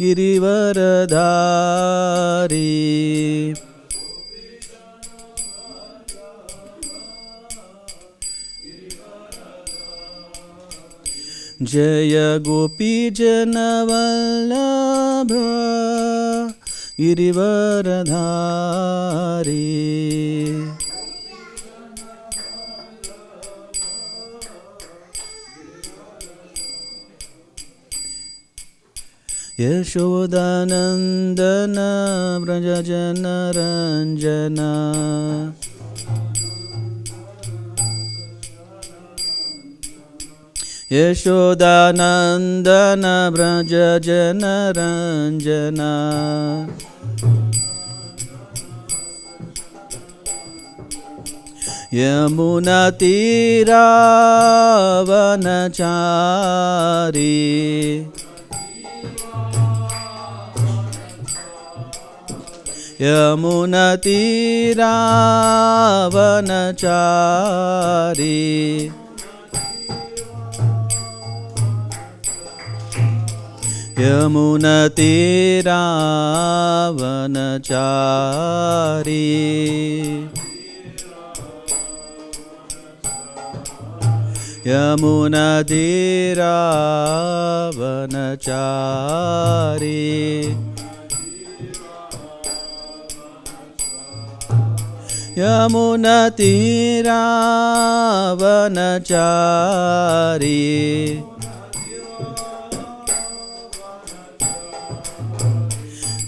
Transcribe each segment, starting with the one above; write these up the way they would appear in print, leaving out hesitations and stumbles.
गिरिवरधारी जय गोपी जनवल्लभ गिरिवरधारी यशोदानंदन व्रज जन रंजना यशोदानंदन व्रज जन रंजना यमुना तीरावनचारी यमुना तीरावनचारी यमुना तीरावनचारी यमुना तीरावनचारी यमुना तीरावनचारी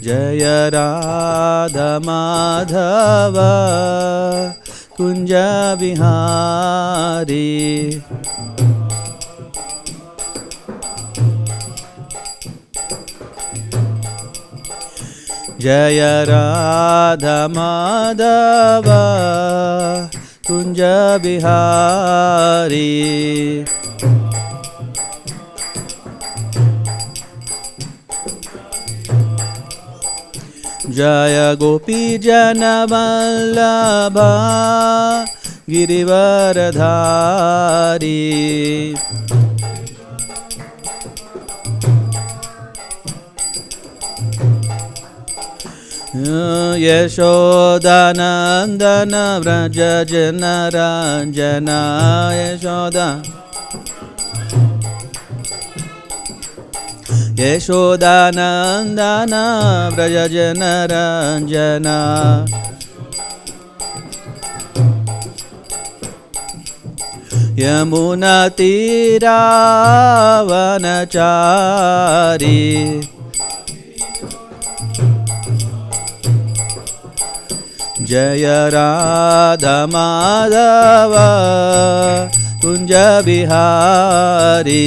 जय राधा माधव कुंज विहारी जय राधा माधव कुंज विहारी जय गोपी जन वल्लभ गिरिवरधारी यशोदानंदन व्रज जन रंजना यशोदा यशोदानंदन व्रज जन रंजना यमुना तीरावनचारी जय राधा माधव कुंज विहारी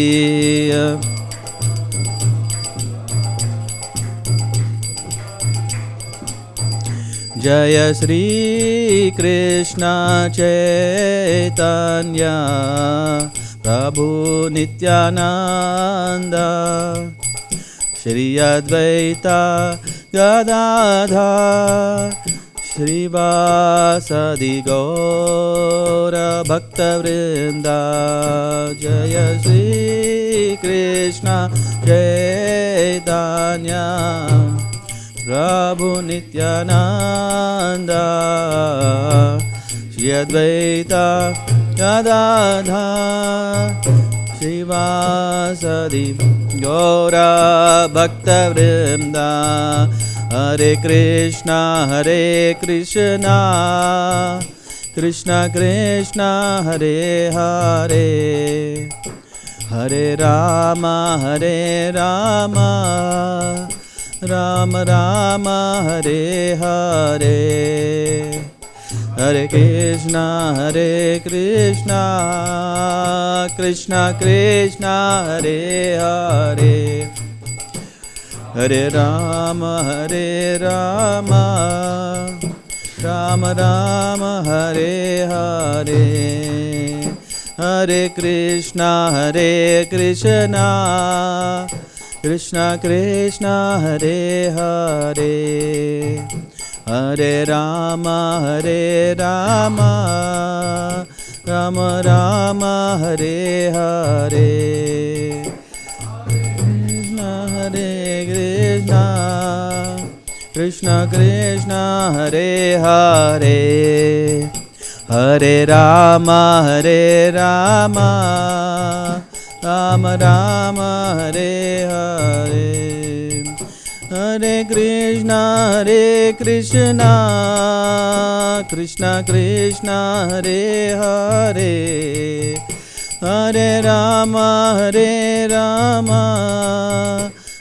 जय श्री कृष्ण चैतन्य प्रभु नित्यानंद श्री अद्वैता गदाधर श्रीवासदि गौर भक्तवृंदा जय श्री कृष्ण चैतन्य प्रभु नित्यानंद श्री अद्वैता गदाधर श्रीवासदि गौर भक्तवृंदा हरे Krishna Krishna Krishna Hare Hare Hare Ram Ram Ram Hare Hare Hare Krishna Krishna Krishna Hare Hare Hare Ram Ram Ram Hare Hare Hare Krishna Krishna Krishna Hare Hare Hare Ram Ram Ram Hare Hare Hare Krishna Krishna Hare Hare Hare Rama Rama Rama Hare Hare Hare Krishna Krishna Krishna Hare Hare Hare Rama Rama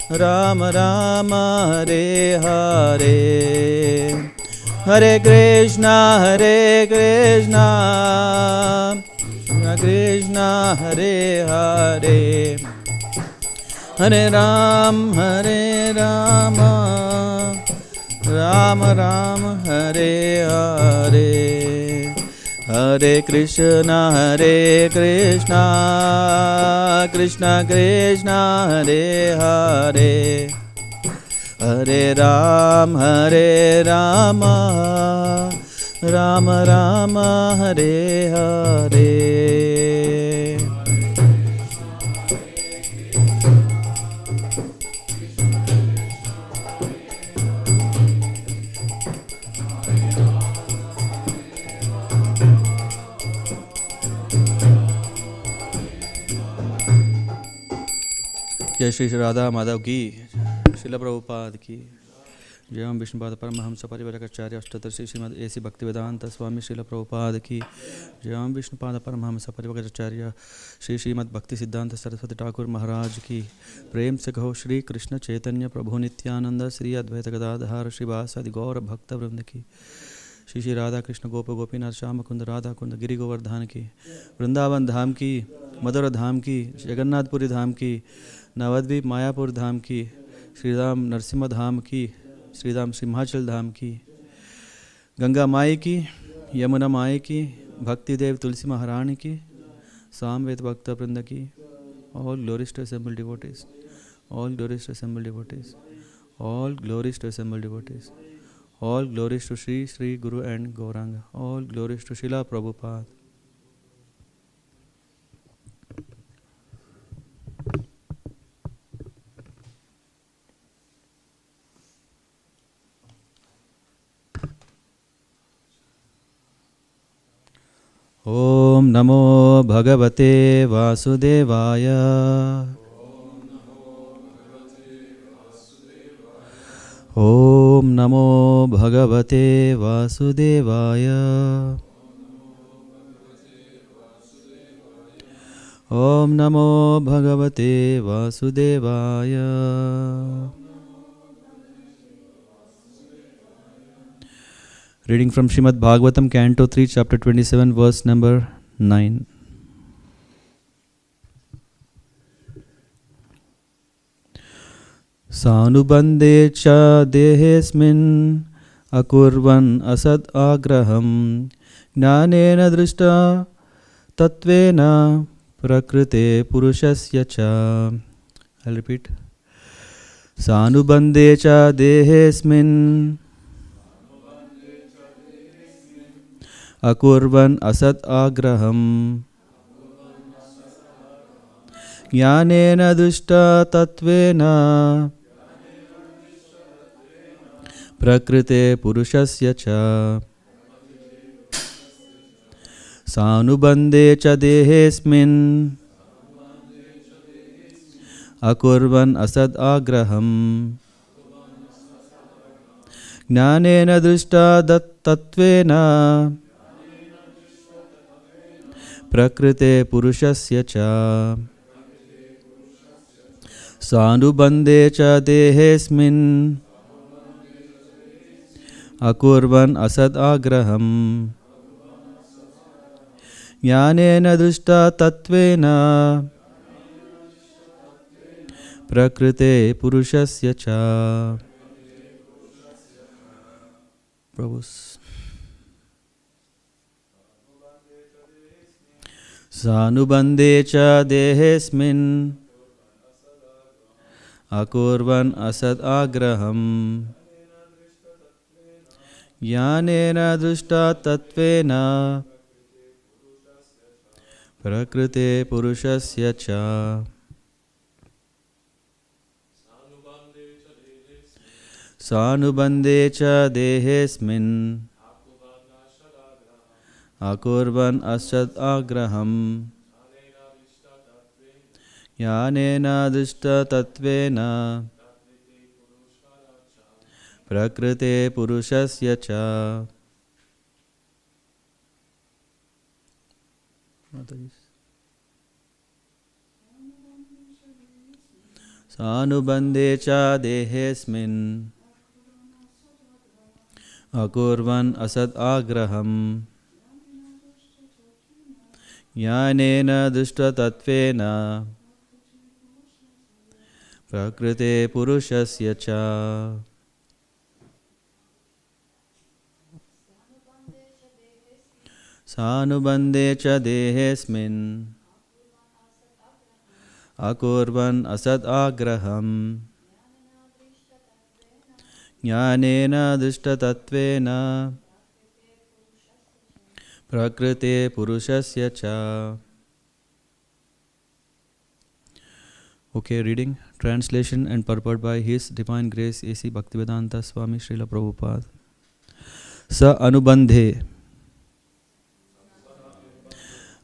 Rama Hare Hare Hare Krishna Krishna Krishna Hare Hare Hare Rama Rama Rama Hare Hare Hare Krishna Krishna Krishna Hare Hare Hare Rama Rama Rama Hare Hare जय श्री राधा माधव की, श्रील प्रभुपाद की जय। ओम Vishnupad Paramhans परिव्राजकाचार्य अष्टोत्तरश्री Shrimad AC Bhaktivedanta स्वामी श्रील प्रभुपाद की जय। ओम विष्णुपाद परमहंस परिव्राजकाचार्य श्री श्रीमद भक्ति सिद्धांत सरस्वती ठाकुर महाराज की। प्रेम से कहो श्री कृष्ण चैतन्य प्रभु नित्यानंद श्री अद्वैत गदाधर श्रीवासादि गौर भक्त वृंद की। श्री श्री राधा कृष्ण गोप गोपीनाथ श्याम कुंद राधा कुंद गिरि गोवर्धन की। वृंदावन धाम की, मधुरा धाम की, जगन्नाथपुरी धाम की, नवद्वीप मायापुर धाम की, श्रीराम नरसिम्हा धाम की, श्रीराम सिंहाचल धाम की, गंगा माई की, यमुना माई की, भक्ति देव तुलसी महारानी की, सामवेद भक्त वृंद की। All glories to assemble devotees, all glories to assemble devotees, all glories to assemble devotees, all glories to Shri Shri Guru and Gauranga, all glories to Srila Prabhupada. ओम नमो भगवते वासुदेवाय। ओम नमो भगवते वासुदेवाय। ओम नमो भगवते वासुदेवाय। Reading from Srimad Bhagavatam, Canto 3, Chapter 27, verse number 9. Sanubandhe cha dehesmin akurvan asad agraham jnanena drishta tatvena prakrite purushasya cha. I'll repeat. Sanubandhe cha dehesmin akurvan asat agraham jnanena dushta tatvena prakrite purushasya cha. Sanubandhe cha dehesmin akurvan asat agraham jnanena dushta tatvena prakrite purushasya cha. Sanubandhe cha dehesmin akurvan asad agraham jnanena dushta tatvena prakrite purushasya cha. Prabhu. Sanubandhe cha dehesmin akurvan asad agraham jnanena dushta tatvena prakrite purushasya cha. Sanubandhe cha dehesmin akurvan asad agraham yanena dishta tatvena prakrite purushasya cha. Sanubandhe cha dehesmin akurvan asad agraham yanena dushta tatvena prakrite purushasya cha. Sanubandhe cha dehesmin akurvan asad agraham jnanena dishta tatvena prakrite purushasya cha. Okay, reading, translation and purport by His Divine Grace A.C. Bhaktivedanta Swami Srila Prabhupada. Sa anubandhe,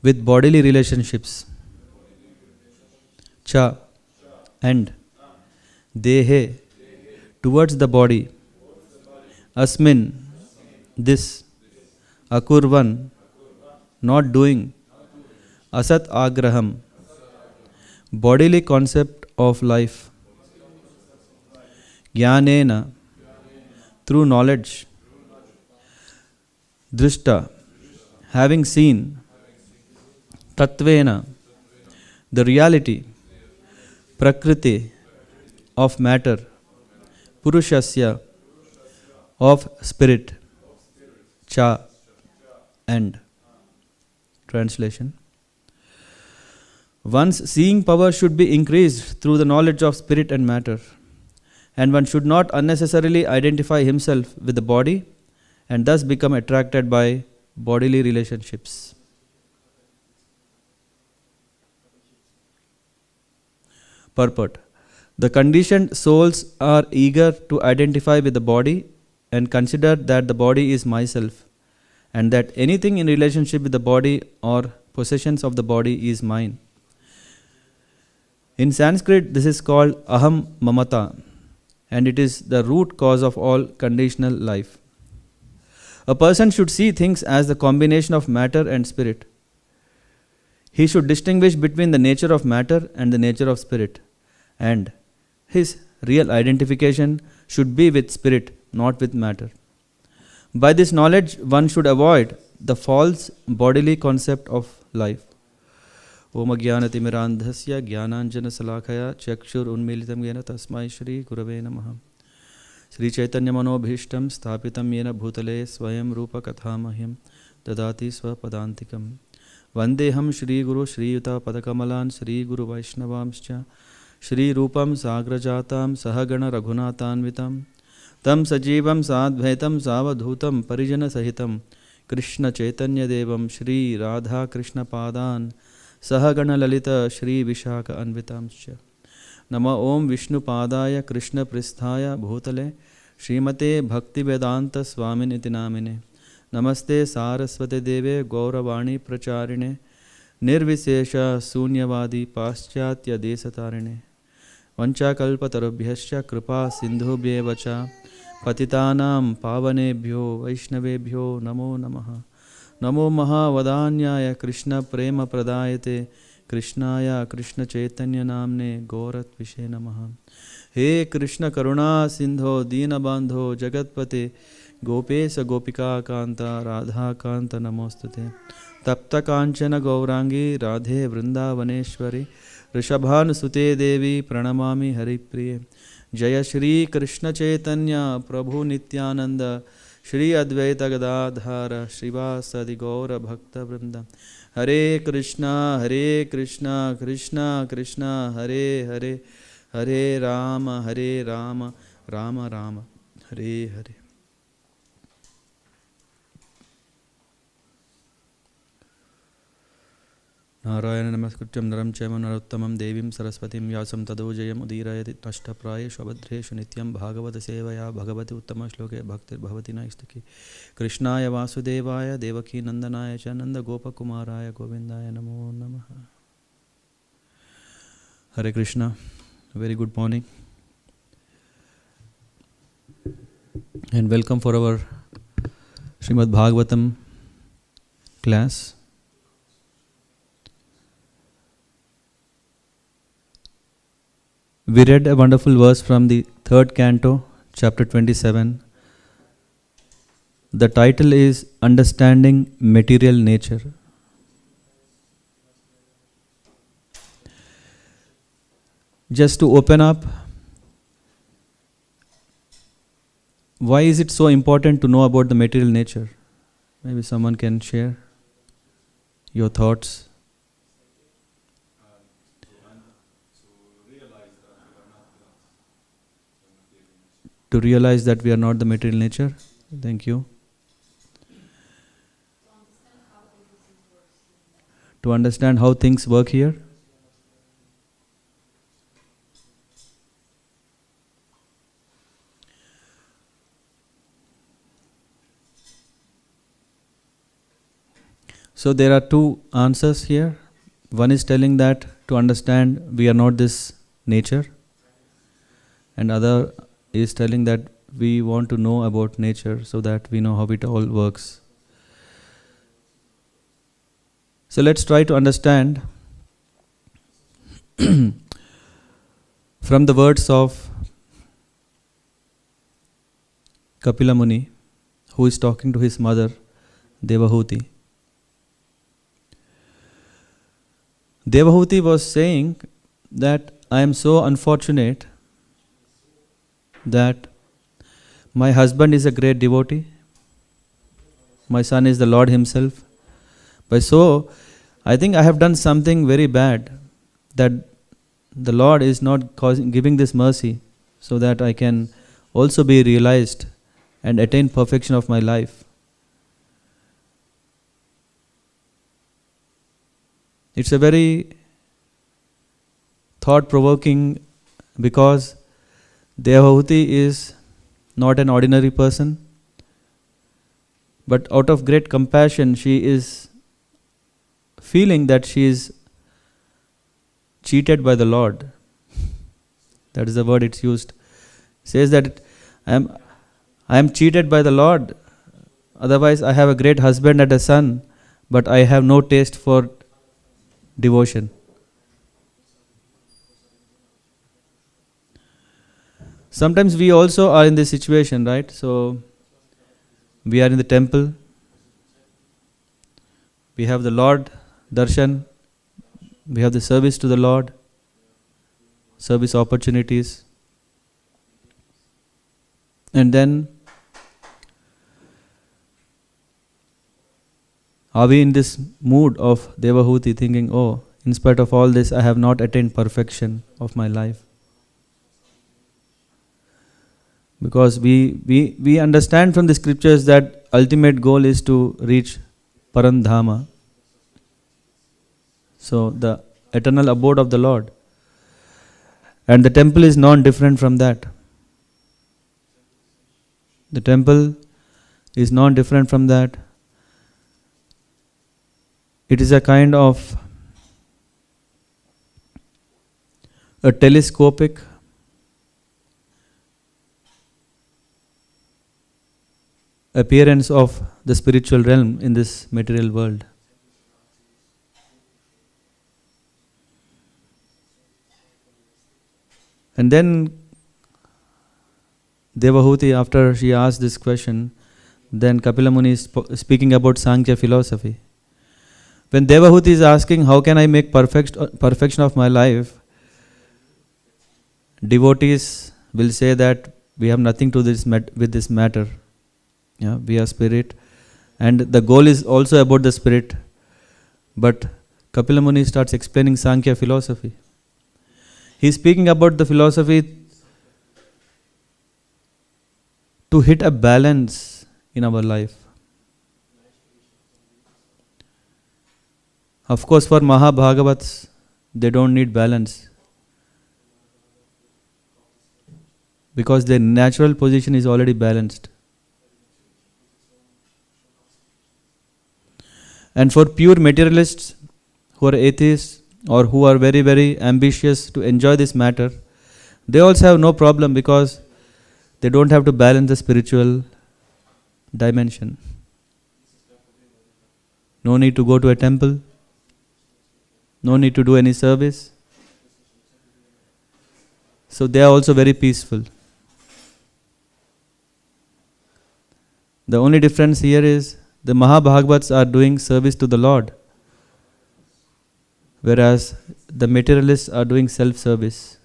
with bodily relationships, cha, and dehe, towards the body, asmin, this, akurvan, not doing, asat agraham, bodily concept of life, jnanena, through knowledge, drishta, having seen, tatvena, the reality, prakriti, of matter, purushasya, of spirit, cha, and. Translation. One's seeing power should be increased through the knowledge of spirit and matter, and one should not unnecessarily identify himself with the body and thus become attracted by bodily relationships. Purport. The conditioned souls are eager to identify with the body and consider that the body is myself, and that anything in relationship with the body or possessions of the body is mine. In Sanskrit, this is called aham mamata, and it is the root cause of all conditional life. A person should see things as the combination of matter and spirit. He should distinguish between the nature of matter and the nature of spirit, and his real identification should be with spirit, not with matter. By this knowledge, one should avoid the false bodily concept of life. Om Jnanatimirandhasya Jnananjana Salakaya Chakshur Unmilitam Yena Tasmai Shri Gurave Namaha. Sri Chaitanya Manobhishtam Sthapitam Yena Bhutale Swayam Rupa Kathamahyam Dadati Swapadantikam. Vandeham Shri Guru Shri Yuta Padakamalan Shri Guru Vaishnavamscha Shri Rupam Sagrajatam Sahagana Raghunatanvitam Tam Sajivam Sadvaitam Savadhutam Parijana Sahitam Krishna Chaitanya Devam Shri Radha Krishna Padan Sahagana Lalita Shri Vishaka Anvitamscha. Nama Om Vishnu Padaya Krishna Pristhaya Bhutale Srimate Bhakti Vedanta Swamin Itinamine. Namaste Saraswate Deve Gauravani Pracharine Nirvisesha Sunyavadi Paschatya Desatarine. Vancha kalpatarubhyascha kripa sindhubhyevacha patitanam pavanebhyo vaishnavebhyo namo namaha. Namo mahavadanyaya Krishna prema pradayate Krishnaya Krishna Chaitanya namne Gaurat Vishe namaha. He Krishna Karuna Sindho Deenabandho Jagatpate Gopesa Gopika Kanta Radha Kanta Namostute. Tapta Kanchana Gaurangi Radhe Vrindavaneshwari Rishabhan Sute Devi Pranamami Haripriye. Jaya Shri Krishna Chaitanya Prabhu Nityananda Shri Advaita Gadadhara Srivasadi Gaura Bhakta Vrinda. Hare Krishna Krishna Krishna Hare Hare Hare Rama Rama Rama Hare Hare. Narayana namaskrityam naram chaiva narottamam devim saraswatim vyasam tado jayam udirayati ashtaprayeshu abhadreshu nityam bhagavata sevaya bhagavati uttama shloke bhaktir bhavati naistaki Krishnaya vasudevaya devaki nandanaya cha nanda gopakumaraya govindaya namo namaha. Hare Krishna. Very good morning and welcome for our Srimad Bhagavatam class. We read a wonderful verse from the 3rd canto, chapter 27. The title is Understanding Material Nature. Just to open up, why is it so important to know about the material nature? Maybe someone can share your thoughts. To realize that we are not the material nature. Thank you. To understand how things work here. So there are two answers here. One is telling that to understand we are not this nature, and other is telling that we want to know about nature so that we know how it all works. So let's try to understand from the words of Kapila Muni, who is talking to his mother Devahuti. Devahuti was saying that I am so unfortunate that my husband is a great devotee, my son is the Lord himself. But so, I think I have done something very bad, that the Lord is not giving this mercy so that I can also be realized and attain perfection of my life. It's a very thought-provoking, because Devahuti is not an ordinary person, but out of great compassion she is feeling that she is cheated by the Lord. That is the word it's used. Says that I am cheated by the Lord. Otherwise I have a great husband and a son, but I have no taste for devotion. Sometimes we also are in this situation, right? So we are in the temple, we have the Lord darshan, we have the service to the Lord, service opportunities, and then are we in this mood of Devahuti thinking, oh, in spite of all this I have not attained perfection of my life? Because we understand from the scriptures that ultimate goal is to reach Parandhama. So the eternal abode of the Lord. And the temple is non-different from that. The temple is non-different from that. It is a kind of a telescopic appearance of the spiritual realm in this material world. And then Devahuti, after she asked this question, then Kapila Muni is speaking about Sankhya philosophy. When Devahuti is asking, how can I make perfection of my life? Devotees will say that we have nothing to do with this matter. Yeah, we are spirit, and the goal is also about the spirit. But Kapila Muni starts explaining Sankhya philosophy. He is speaking about the philosophy to hit a balance in our life. Of course, for Mahabhagavats, they don't need balance because their natural position is already balanced. And for pure materialists who are atheists or who are very, very ambitious to enjoy this matter, they also have no problem because they don't have to balance the spiritual dimension. No need to go to a temple. No need to do any service. So they are also very peaceful. The only difference here is the Mahabhagavats are doing service to the Lord, whereas the materialists are doing self-service.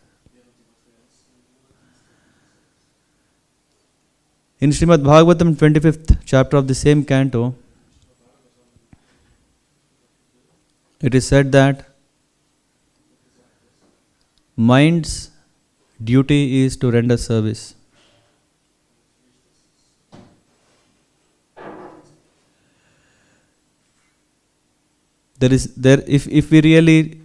In Srimad Bhagavatam 25th chapter of the same canto, it is said that mind's duty is to render service. If we really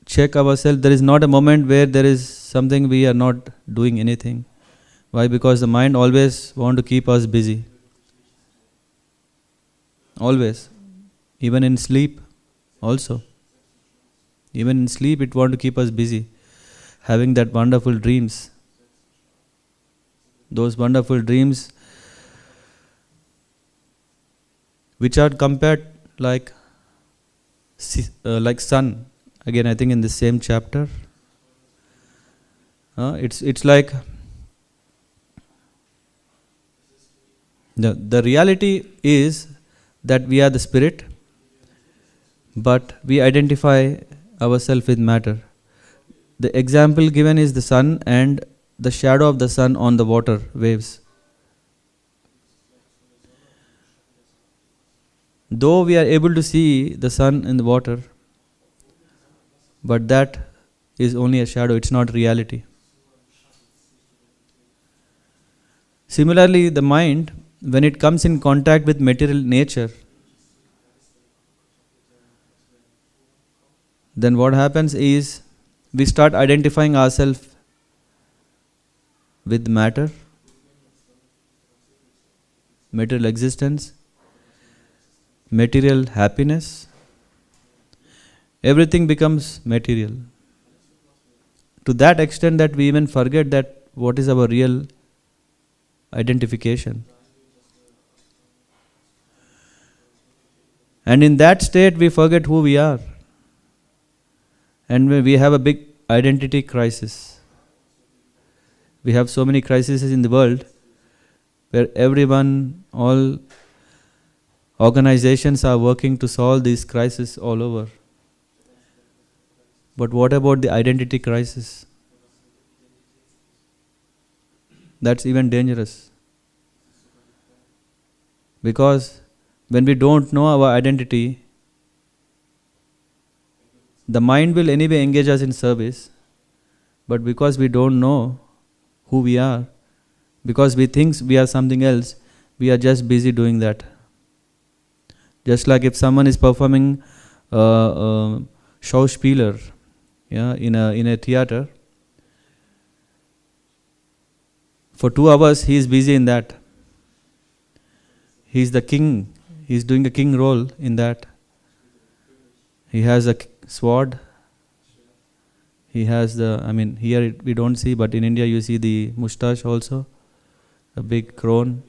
check ourselves, there is not a moment where there is something we are not doing anything. Why? Because the mind always want to keep us busy. Always. Even in sleep also. Even in sleep it want to keep us busy. Having that wonderful dreams. Those wonderful dreams which are compared like sun. Again, I think in the same chapter. It's like the reality is that we are the spirit, but we identify ourselves with matter. The example given is the sun and the shadow of the sun on the water waves. Though we are able to see the sun in the water, but that is only a shadow, it's not reality. Similarly, the mind, when it comes in contact with material nature, then what happens is we start identifying ourselves with matter, material existence, material happiness. Everything becomes material. To that extent that we even forget that what is our real identification. And in that state we forget who we are. And we have a big identity crisis. We have so many crises in the world where everyone, all organizations are working to solve these crises all over. But what about the identity crisis? That's even dangerous. Because when we don't know our identity, the mind will anyway engage us in service, but because we don't know who we are, because we think we are something else, we are just busy doing that. Just like if someone is performing Schauspieler, in a theater, for 2 hours he is busy in that. He is the king. He is doing a king role in that. He has a sword. He has here we don't see, but in India you see the moustache also, a big crown.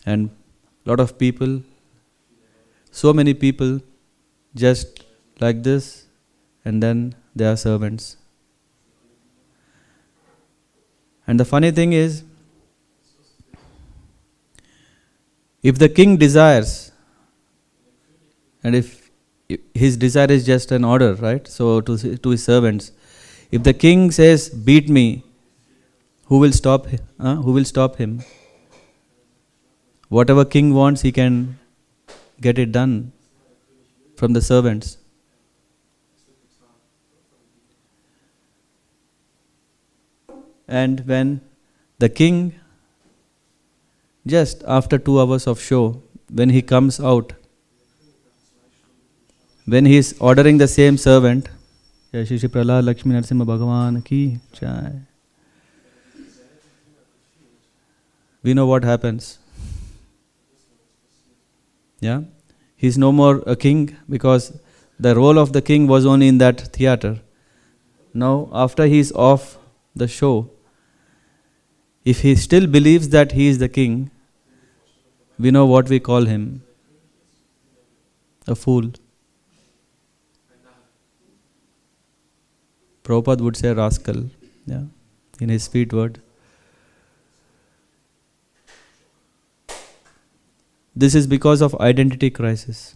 And lot of people, so many people just like this, and then they are servants. And the funny thing is, if the king desires, and if his desire is just an order, right? So to his servants, if the king says, "Beat me," who will stop him? Who will stop him? Whatever king wants, he can get it done from the servants. And when the king, just after 2 hours of show, when he comes out, when he is ordering the same servant, Jai Shri Shri Prahlad Lakshmi Narasimha Bhagavan ki Jai. We know what happens. Yeah? He is no more a king because the role of the king was only in that theater. Now, after he is off the show, if he still believes that he is the king, we know what we call him. A fool. Prabhupada would say rascal, yeah, in his sweet word. This is because of identity crisis.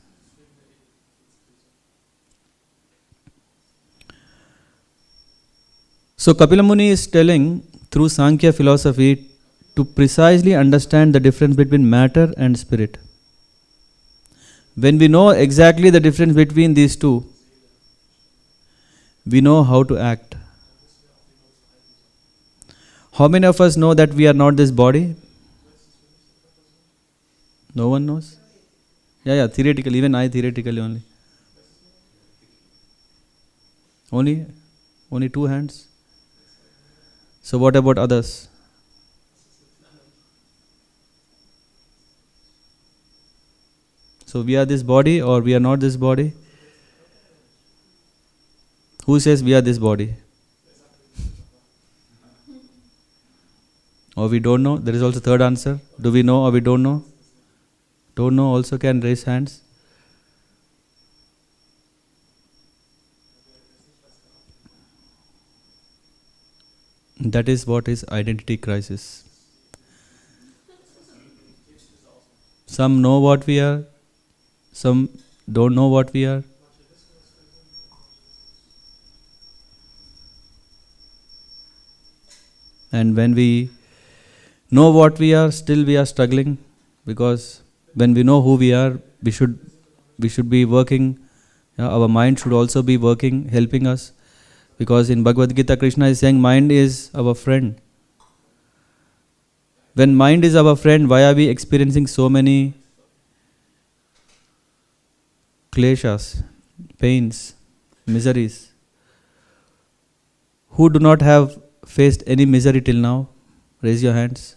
So Kapila Muni is telling through Sankhya philosophy to precisely understand the difference between matter and spirit. When we know exactly the difference between these two, we know how to act. How many of us know that we are not this body? No one knows? Yeah, theoretically, even I theoretically only. Only 2 hands. So what about others? So we are this body or we are not this body? Who says we are this body? Or we don't know? There is also third answer. Do we know or we don't know? Don't know also can raise hands. That is what is identity crisis. Some know what we are, some don't know what we are. And when we know what we are, still we are struggling, because when we know who we are, we should be working. Our mind should also be working, helping us. Because in Bhagavad Gita, Krishna is saying mind is our friend. When mind is our friend, why are we experiencing so many kleshas, pains, miseries? Who do not have faced any misery till now? Raise your hands.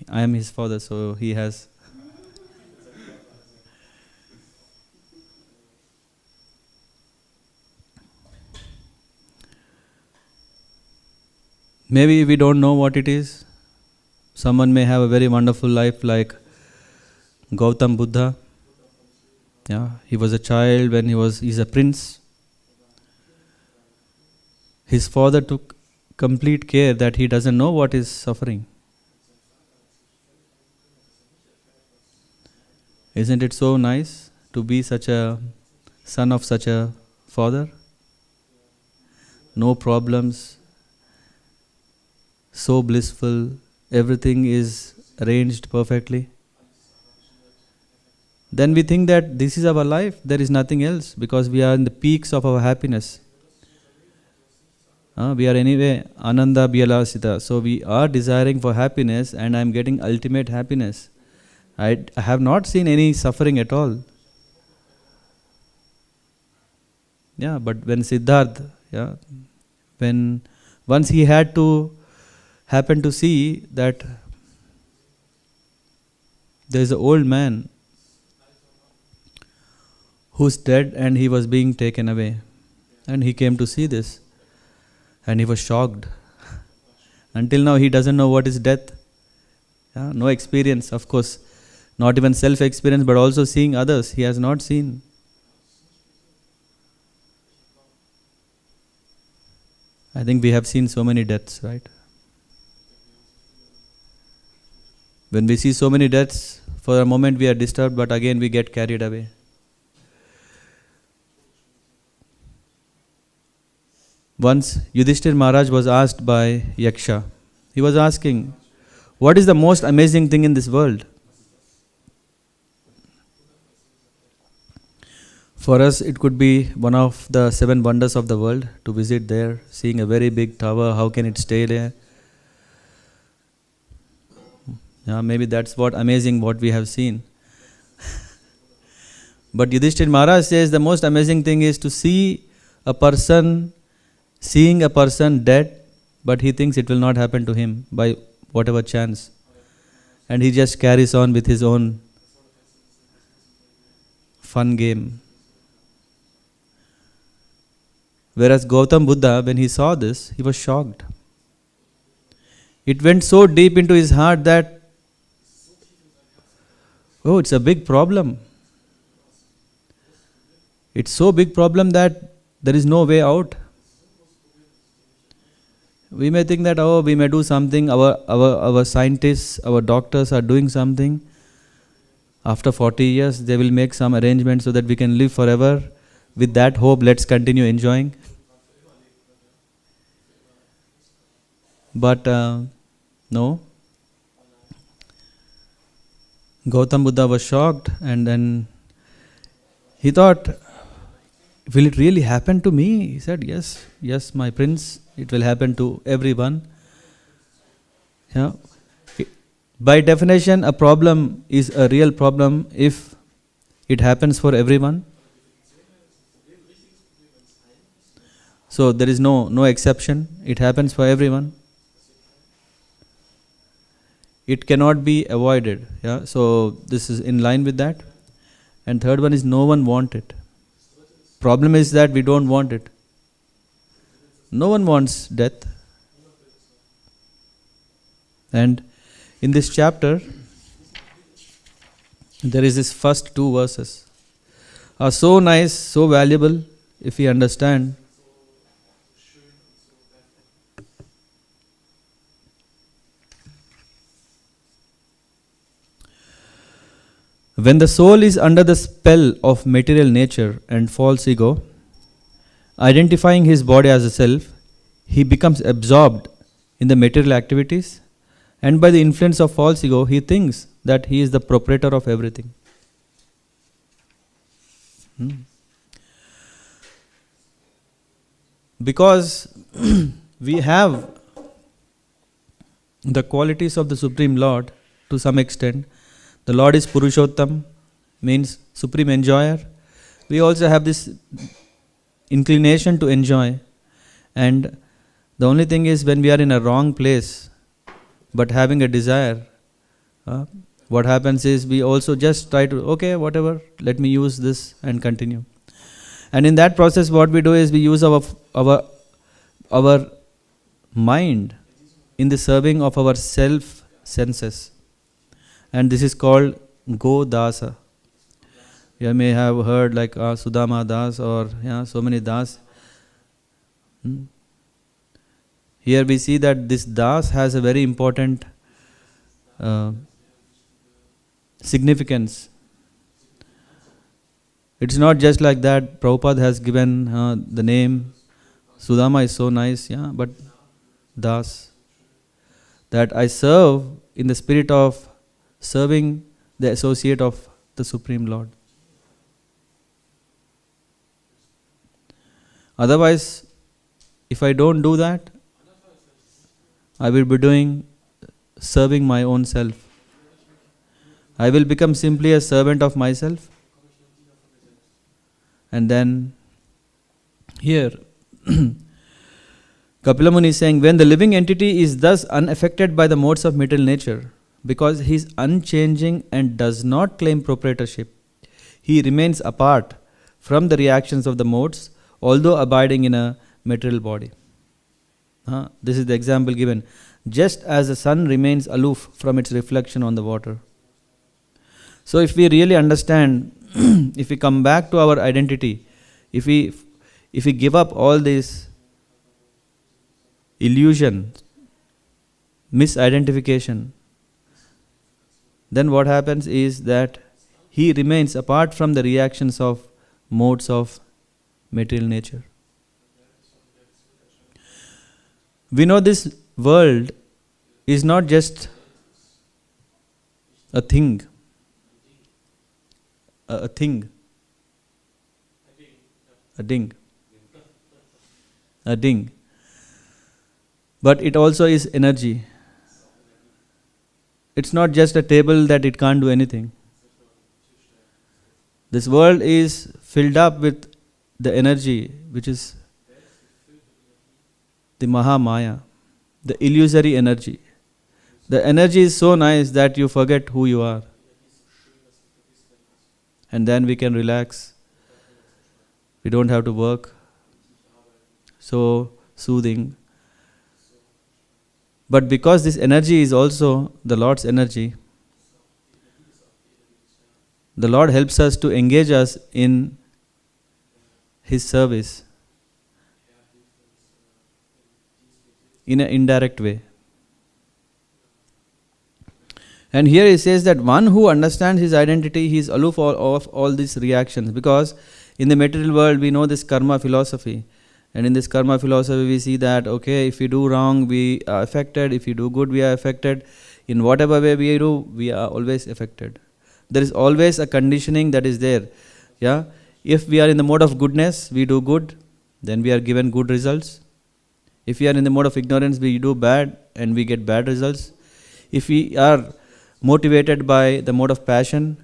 I am his father, so he has. Maybe we don't know what it is. Someone may have a very wonderful life like Gautam Buddha. Yeah, he was a child when he's a prince. His father took complete care that he doesn't know what is suffering. Isn't it so nice to be such a son of such a father? No problems, so blissful, everything is arranged perfectly. Then we think that this is our life, there is nothing else, because we are in the peaks of our happiness. We are anyway Ananda Byalasita, so we are desiring for happiness and I am getting ultimate happiness. I have not seen any suffering at all. Yeah, but when Siddhartha, when once he had to happen to see that there is an old man who's dead and he was being taken away. And he came to see this and he was shocked. Until now he doesn't know what is death. No experience, of course. Not even self-experience, but also seeing others. He has not seen. I think we have seen so many deaths, right? When we see so many deaths, for a moment we are disturbed, but again we get carried away. Once Yudhishthir Maharaj was asked by Yaksha. He was asking, what is the most amazing thing in this world? For us, it could be one of the 7 wonders of the world, to visit there, seeing a very big tower, how can it stay there? Maybe that's what amazing what we have seen. But Yudhishthir Maharaj says the most amazing thing is to see a person, seeing a person dead, but he thinks it will not happen to him by whatever chance. And he just carries on with his own fun game. Whereas Gautam Buddha, when he saw this, he was shocked. It went so deep into his heart that, oh, it's a big problem. It's so big problem that there is no way out. We may think that, oh, we may do something, our scientists, our doctors are doing something. After 40 years, they will make some arrangements so that we can live forever. With that hope, let's continue enjoying. But no. Gautam Buddha was shocked, and then he thought, will it really happen to me? He said, yes, my prince, it will happen to everyone. Yeah. By definition, a problem is a real problem if it happens for everyone. So there is no exception. It happens for everyone. It cannot be avoided. Yeah. So this is in line with that. And third one is no one wants it. Problem is that we don't want it. No one wants death. And in this chapter, there is this first two verses are so nice, so valuable if we understand. When the soul is under the spell of material nature and false ego, identifying his body as a self, he becomes absorbed in the material activities, and by the influence of false ego, he thinks that he is the proprietor of everything. Because we have the qualities of the Supreme Lord to some extent. The Lord is Purushottam, means supreme enjoyer. We also have this inclination to enjoy. And the only thing is when we are in a wrong place, but having a desire, what happens is we also just try to, okay, whatever, let me use this and continue. And in that process, what we do is we use our mind in the serving of our self senses. And this is called Go Dasa. You may have heard like Sudama Das or so many Das. Here we see that this Das has a very important significance. It's not just like that. Prabhupada has given the name. Sudama is so nice, but Das. That I serve in the spirit of serving the associate of the Supreme Lord. Otherwise, if I don't do that, I will be serving my own self. I will become simply a servant of myself. And then here, Kapila Muni is saying, when the living entity is thus unaffected by the modes of material nature, because he is unchanging and does not claim proprietorship, he remains apart from the reactions of the modes, although abiding in a material body. This is the example given. Just as the sun remains aloof from its reflection on the water. So if we really understand, if we come back to our identity, if we give up all this illusion, misidentification, then what happens is that he remains apart from the reactions of modes of material nature. We know this world is not just a thing. A ding. But it also is energy. It's not just a table that it can't do anything. This world is filled up with the energy which is the Mahamaya, the illusory energy. The energy is so nice that you forget who you are. And then we can relax. We don't have to work. So soothing. But because this energy is also the Lord's energy, the Lord helps us to engage us in His service in an indirect way. And here he says that one who understands his identity, he is aloof of all these reactions. Because in the material world we know this karma philosophy. And in this karma philosophy we see that, okay, if we do wrong we are affected, if we do good we are affected. In whatever way we do, we are always affected. There is always a conditioning that is there. Yeah? If we are in the mode of goodness, we do good, then we are given good results. If we are in the mode of ignorance, we do bad and we get bad results. If we are motivated by the mode of passion,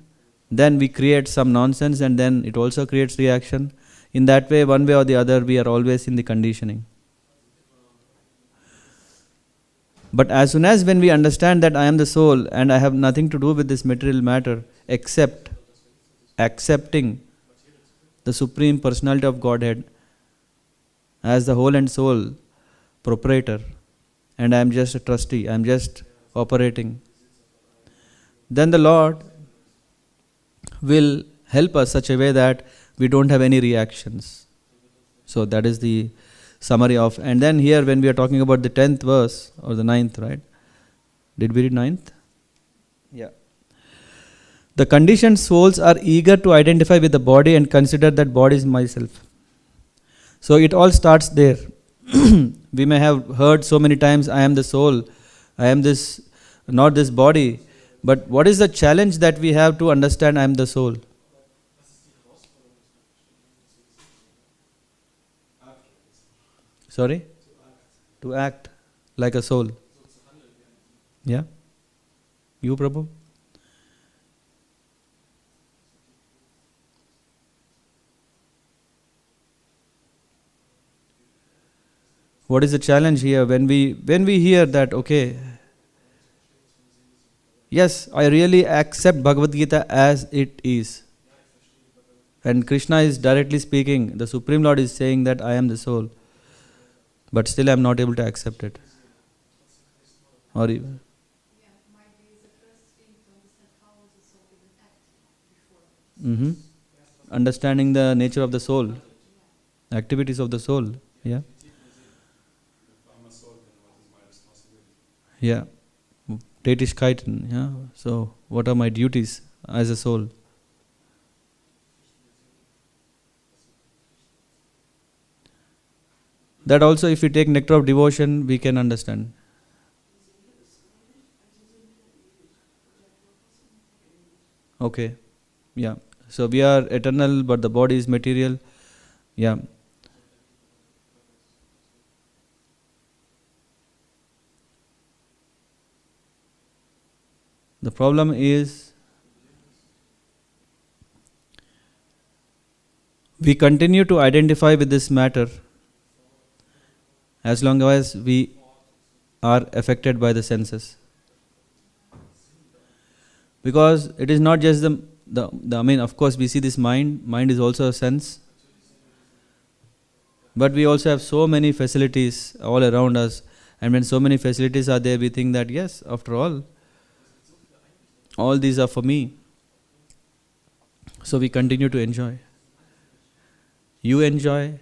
then we create some nonsense and then it also creates reaction. In that way, one way or the other, we are always in the conditioning. But as soon as when we understand that I am the soul and I have nothing to do with this material matter except accepting the Supreme Personality of Godhead as the whole and soul proprietor, and I am just a trustee, I am just operating, then the Lord will help us such a way that we don't have any reactions. So that is the summary of, and then here when we are talking about the 10th verse or the 9th, right? Did we read 9th? Yeah. The conditioned souls are eager to identify with the body and consider that body is myself. So it all starts there. We may have heard so many times, I am the soul, I am this, not this body. But what is the challenge that we have to understand I am the soul? Sorry? To act like a soul. Yeah? You, Prabhu? What is the challenge here when we hear that, okay, yes, I really accept Bhagavad Gita as it is. And Krishna is directly speaking, the Supreme Lord is saying that I am the soul. But still I am not able to accept it. Or even. Understanding the nature of the soul, activities of the soul. Yeah. Yeah. Tätigkeiten. Yeah. So, what are my duties as a soul? That also, if we take nectar of devotion, we can understand. Okay. Yeah. So we are eternal, but the body is material. Yeah. The problem is we continue to identify with this matter as long as we are affected by the senses. Because it is not just I mean, of course we see this mind is also a sense. But we also have so many facilities all around us. And when so many facilities are there, we think that yes, after all these are for me. So we continue to enjoy. You enjoy,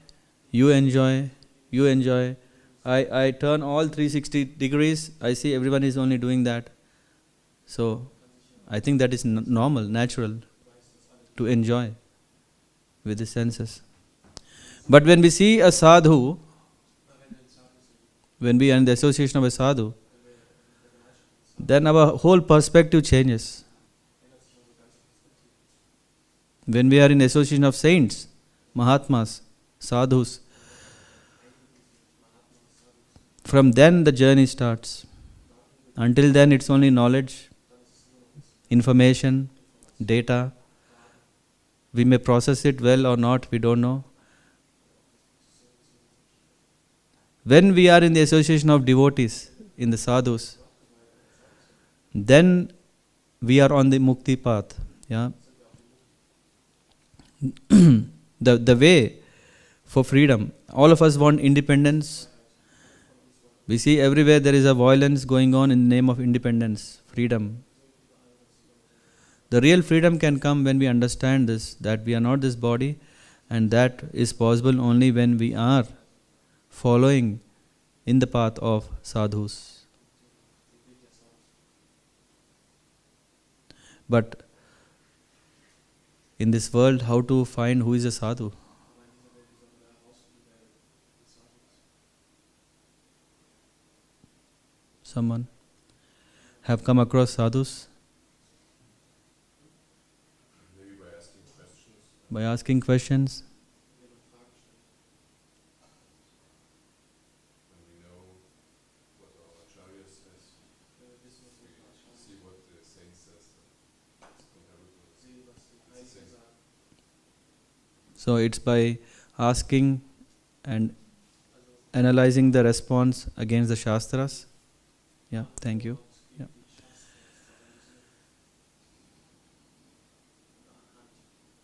you enjoy, you enjoy. I turn all 360 degrees, I see everyone is only doing that. So I think that is normal, natural to enjoy with the senses. But when we see a sadhu, when we are in the association of a sadhu, then our whole perspective changes. When we are in association of saints, Mahatmas, Sadhus, from then the journey starts. Until then it's only knowledge, information, data, We may process it well or not, we don't know. When we are in the association of devotees, in the sadhus, then we are on the mukti path. Yeah. The way for freedom. All of us want independence. We see everywhere there is a violence going on in the name of independence, freedom. The real freedom can come when we understand this, that we are not this body, and that is possible only when we are following in the path of sadhus. But in this world, how to find who is a sadhu? Someone have come across sadhus? Maybe by asking questions. By asking questions. When we know what our acharya says, we see what the saint says, it's comparable. It's the same. So it's by asking and analyzing the response against the Shastras. Yeah, thank you. Yeah.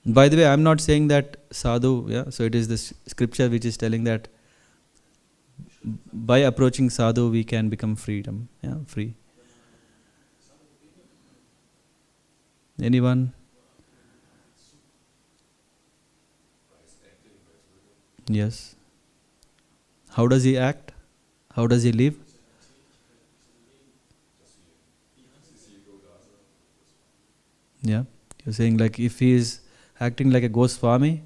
By the way, I'm not saying that sadhu, yeah, so it is this scripture which is telling that by approaching sadhu we can become freedom, yeah, free. Anyone? Yes. How does he act? How does he live? Yeah. You're saying like if he is acting like a Goswami,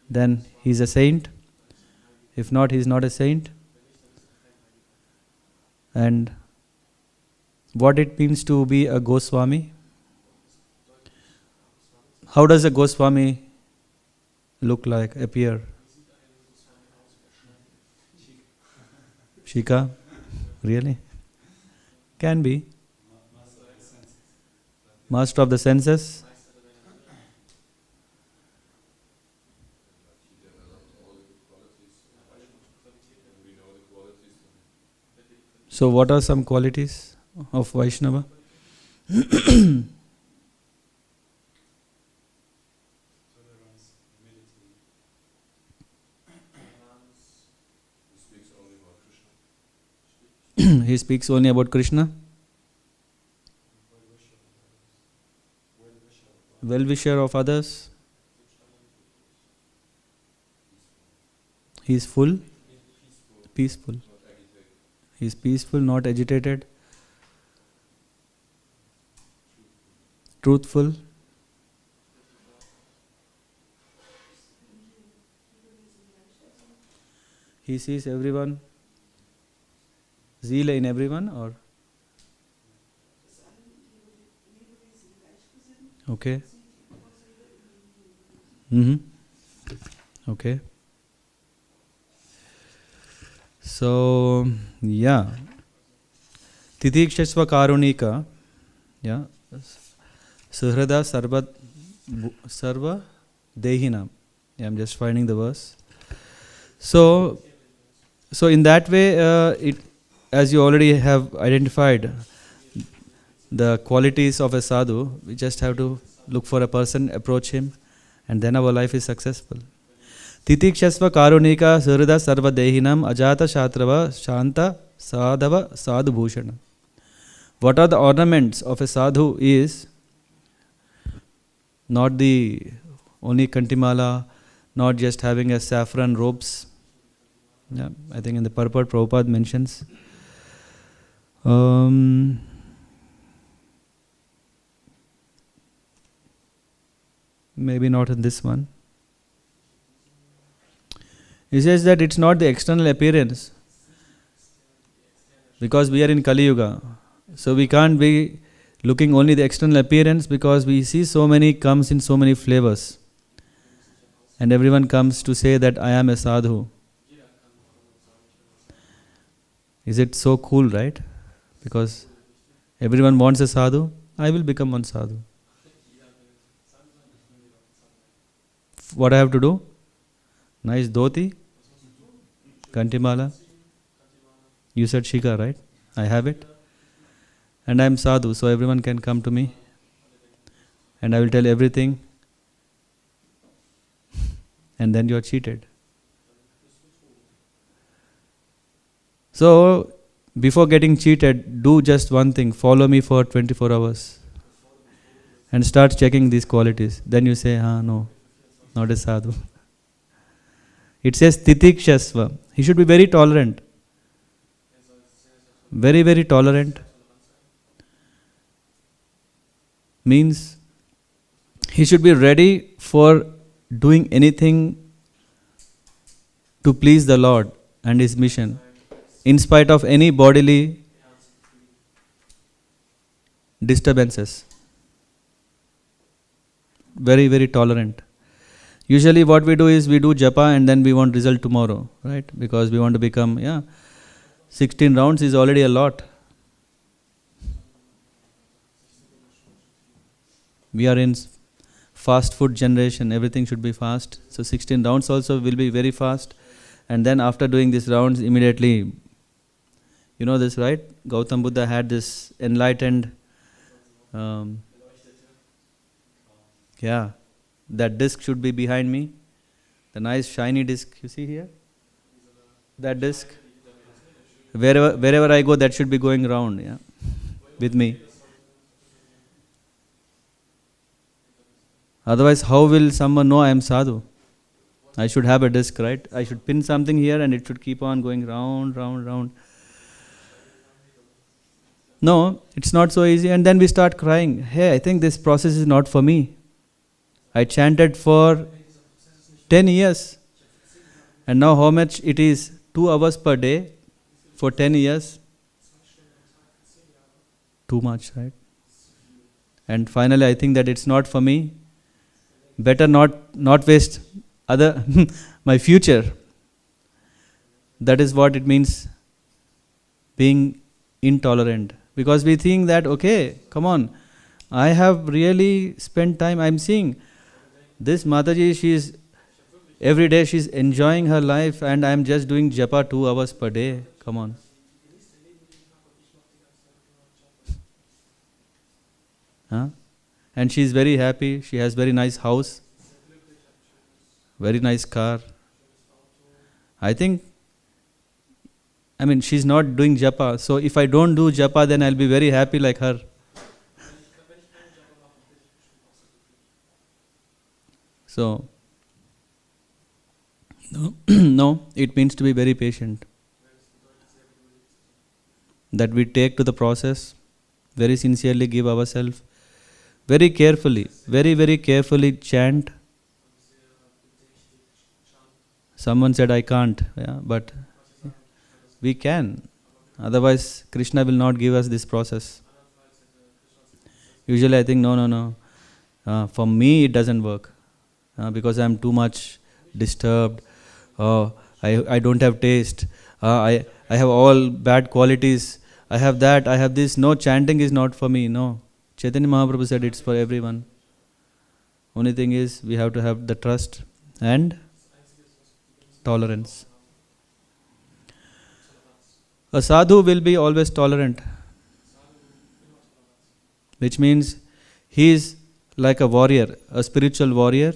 then he's a saint. If not, he's not a saint. And what it means to be a Goswami? How does a Goswami look like, appear? Shika? Really? Can be. Master of the senses. So what are some qualities of Vaishnava? He speaks only about Krishna. Well-wisher of others. He is full, peaceful. He is peaceful, not agitated. Truthful. He sees everyone. Zeal in everyone, or? Okay. Okay. So, yeah. Titikshasva karunika. Yeah. Suhrada sarva dehinam. Yeah, I'm just finding the verse. So in that way, it, as you already have identified the qualities of a sadhu, we just have to look for a person, approach him, and then our life is successful. Titikshasva karunika surida sarva dehinam ajata shatrava shanta sadhava sadhu bhushana. What are the ornaments of a sadhu is not the only kantimala, not just having a saffron robes. Yeah, I think in the purport Prabhupada mentions. Maybe not in this one. He says that it's not the external appearance, because we are in Kali Yuga. So we can't be looking only the external appearance, because we see so many comes in so many flavors. And everyone comes to say that I am a sadhu. Is it so cool, right? Because everyone wants a sadhu. I will become one sadhu. What I have to do? Nice dhoti, kantimala. You said shika, right? I have it. And I am sadhu, so everyone can come to me. And I will tell everything. And then you are cheated. So, before getting cheated, do just one thing. Follow me for 24 hours. And start checking these qualities. Then you say, no, not a sadhu. It says titikshasva. He should be very tolerant. Very, very tolerant. Means he should be ready for doing anything to please the Lord and His mission, in spite of any bodily disturbances. Very, very tolerant. Usually what we do is we do japa and then we want result tomorrow, right? Because we want to become, 16 rounds is already a lot. We are in fast food generation, everything should be fast. So 16 rounds also will be very fast. And then after doing these rounds, immediately, you know this, right? Gautam Buddha had this enlightened, that disc should be behind me. The nice shiny disc, you see here? That disc. Wherever I go, that should be going round, with me. Otherwise, how will someone know I am sadhu? I should have a disc, right? I should pin something here and it should keep on going round, round, round. No, it's not so easy. And then we start crying. Hey, I think this process is not for me. I chanted for 10 years. And now how much it is? 2 hours per day for 10 years. Too much, right? And finally I think that it's not for me. Better not waste my future. That is what it means being intolerant. Because we think that, okay, come on, I have really spent time, I'm seeing this Mataji, every day she's enjoying her life and I'm just doing japa 2 hours per day. Come on. And she's very happy, she has very nice house, very nice car. She's not doing japa, so if I don't do japa, then I'll be very happy like her. So, no, it means to be very patient. That we take to the process, very sincerely give ourselves, very carefully, very, very carefully chant. Someone said, I can't, but we can. Otherwise, Krishna will not give us this process. Usually I think, no. For me it doesn't work. Because I am too much disturbed. I don't have taste. I have all bad qualities. I have that, I have this. No, chanting is not for me, no. Chaitanya Mahaprabhu said it's for everyone. Only thing is, we have to have the trust and tolerance. A sadhu will be always tolerant, which means he is like a warrior, a spiritual warrior.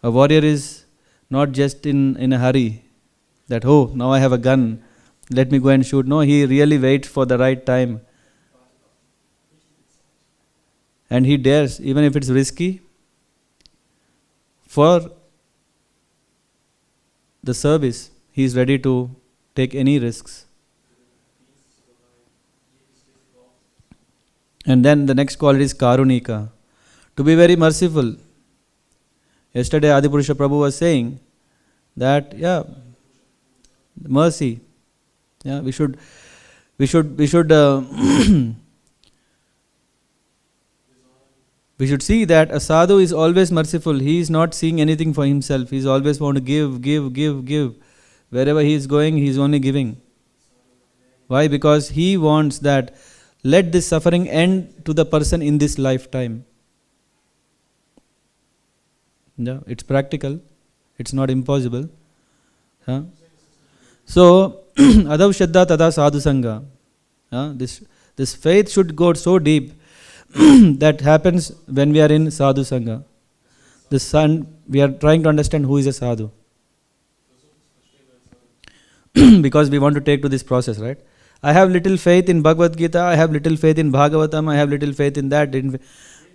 A warrior is not just in a hurry, that, now I have a gun, let me go and shoot. No, he really waits for the right time. And he dares, even if it's risky, for the service, he is ready to take any risks. And then the next quality is karunika, to be very merciful. Yesterday Adipurusha Prabhu was saying that, mercy. We should we should see that a sadhu is always merciful. He is not seeing anything for himself. He is always want to give. Wherever he is going, he is only giving. Why? Because he wants that, let this suffering end to the person in this lifetime. Yeah, it's practical. It's not impossible. Huh? So, Adav Shraddha Tada Sadhu Sangha. This faith should go so deep that happens when we are in Sadhu Sangha. We are trying to understand who is a sadhu. Because we want to take to this process, right? I have little faith in Bhagavad Gita, I have little faith in Bhagavatam, I have little faith in that.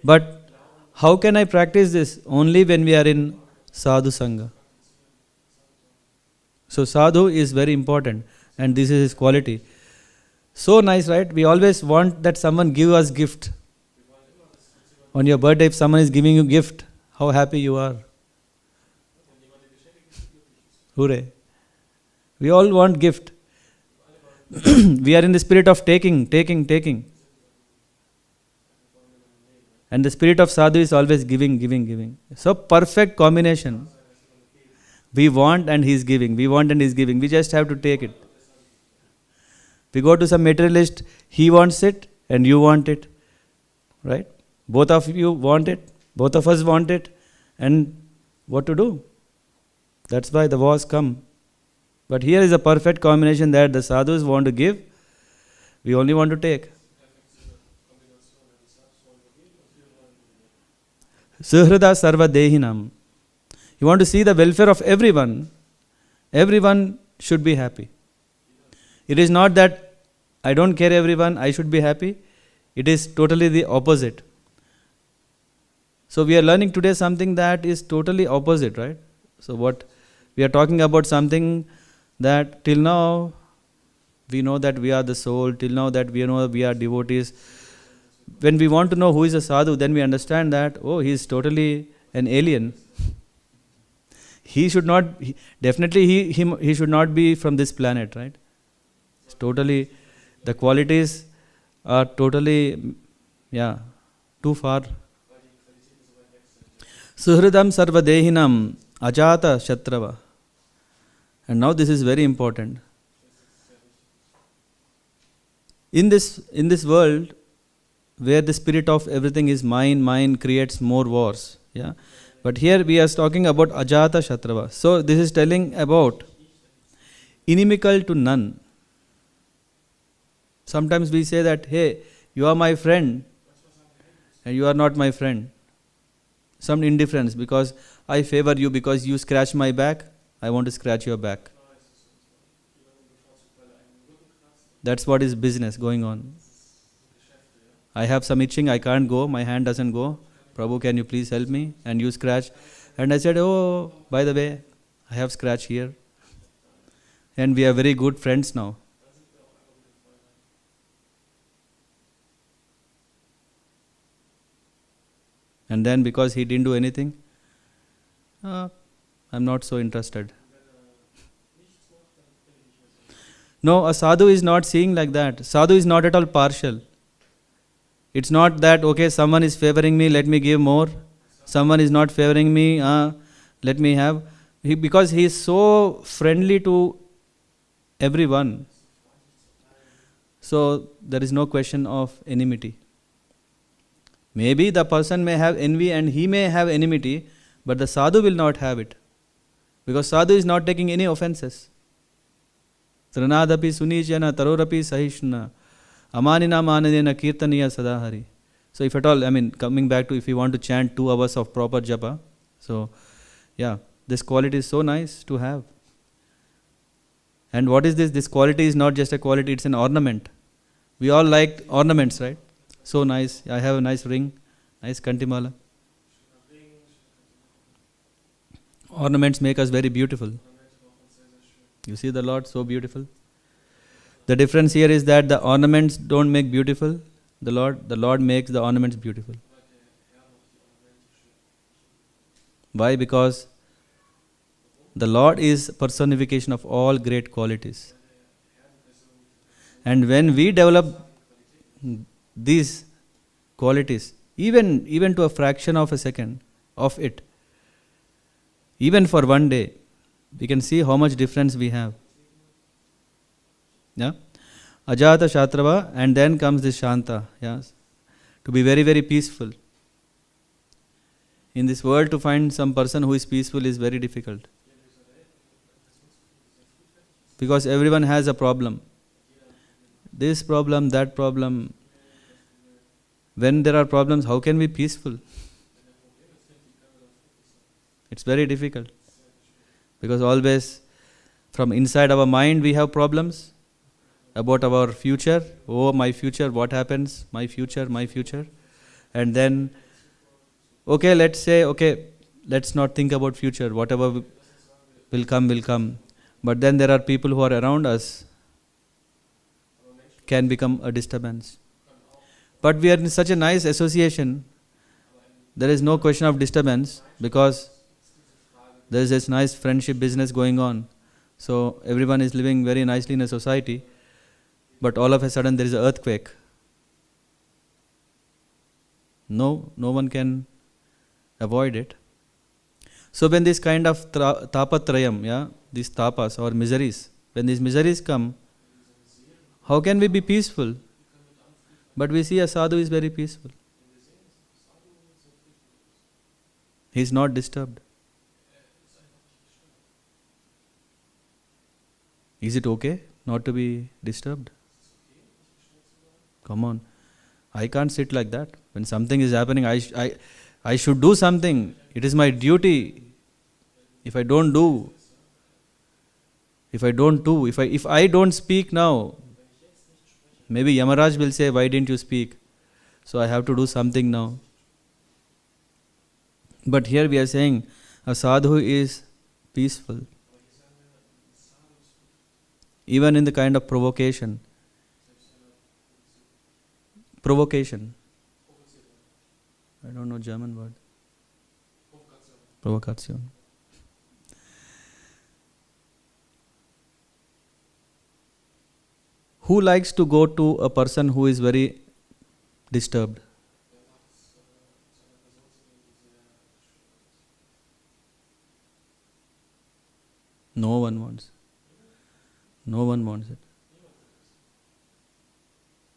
But how can I practice this? Only when we are in Sadhu Sangha. So sadhu is very important, and this is his quality. So nice, right? We always want that someone give us gift. On your birthday, if someone is giving you gift, how happy you are. Hooray. We all want gift. We are in the spirit of taking. And the spirit of sadhu is always giving. So perfect combination. We want and he is giving. We just have to take it. We go to some materialist, he wants it and you want it. Right? Both of you want it. Both of us want it. And what to do? That's why the wars come. But here is a perfect combination that the sadhus want to give, we only want to take. Suhrada sarva dehinam. You want to see the welfare of everyone. Everyone should be happy. It is not that I don't care everyone, I should be happy. It is totally the opposite. So we are learning today something that is totally opposite, right? So what we are talking about something that till now we know that we are the soul, till now that we know we are devotees. When we want to know who is a sadhu, then we understand that, oh, he is totally an alien. He should not, definitely he should not be from this planet, right? It's totally, the qualities are totally, too far. Suhridam sarvadehinam ajata shatrava. And now this is very important. In this world, where the spirit of everything is mine creates more wars. Yeah. But here we are talking about ajata shatrava. So this is telling about inimical to none. Sometimes we say that, hey, you are my friend and you are not my friend. Some indifference because I favor you because you scratch my back, I want to scratch your back. That's what is business going on. I have some itching, I can't go, my hand doesn't go. Prabhu, can you please help me? And you scratch. And I said, oh, by the way, I have scratch here. And we are very good friends now. And then because he didn't do anything, I'm not so interested. No, a sadhu is not seeing like that. Sadhu is not at all partial. It's not that, okay, someone is favoring me, let me give more. Someone is not favoring me, let me have. Because he is so friendly to everyone. So there is no question of enmity. Maybe the person may have envy and he may have enmity, but the sadhu will not have it. Because sadhu is not taking any offenses. Tranadapi sunijana tarorapi sahishna amanina manadena kirtaniya sadahari. So if at all, coming back to if you want to chant 2 hours of proper japa, so this quality is so nice to have. And what is this? This quality is not just a quality, it's an ornament. We all like ornaments, right? So nice. I have a nice ring, nice kantimala. Ornaments make us very beautiful. You see the Lord, so beautiful. The difference here is that the ornaments don't make beautiful. The Lord makes the ornaments beautiful. Why? Because the Lord is personification of all great qualities. And when we develop these qualities, even to a fraction of a second of it, even for one day, we can see how much difference we have. Yeah? Ajata Shatrava, and then comes this Shanta. Yes? To be very, very peaceful. In this world, to find some person who is peaceful is very difficult. Because everyone has a problem. This problem, that problem. When there are problems, how can we be peaceful? It's very difficult. Because always from inside our mind we have problems about our future. Oh, my future, what happens? My future, my future. And then, okay, let's say, okay, let's not think about future. Whatever will come, will come. But then there are people who are around us, can become a disturbance. But we are in such a nice association, there is no question of disturbance because there is this nice friendship business going on. So everyone is living very nicely in a society, but all of a sudden there is an earthquake. No one can avoid it. So when this kind of tapatrayam, these tapas or miseries, when these miseries come, how can we be peaceful? But we see a sadhu is very peaceful. He is not disturbed. Is it okay not to be disturbed? Come on. I can't sit like that. When something is happening, I should do something. It is my duty. If I don't speak now, maybe Yamaraj will say, why didn't you speak? So I have to do something now. But here we are saying, a sadhu is peaceful. Even in the kind of provocation. Provocation. I don't know German word. Provokation. Who likes to go to a person who is very disturbed? No one wants. No one wants it.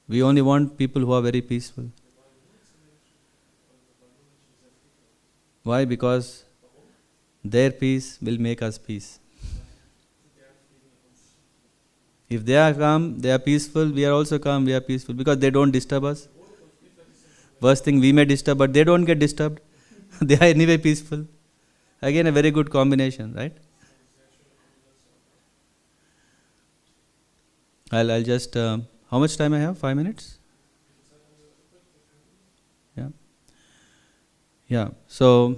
We only want people who are very peaceful. Why? Because their peace will make us peace. If they are calm, they are peaceful, we are also calm, we are peaceful. Because they don't disturb us. Worst thing, we may disturb, but they don't get disturbed. They are anyway peaceful. Again, a very good combination, right? I'll just, how much time I have? 5 minutes? Yeah. So,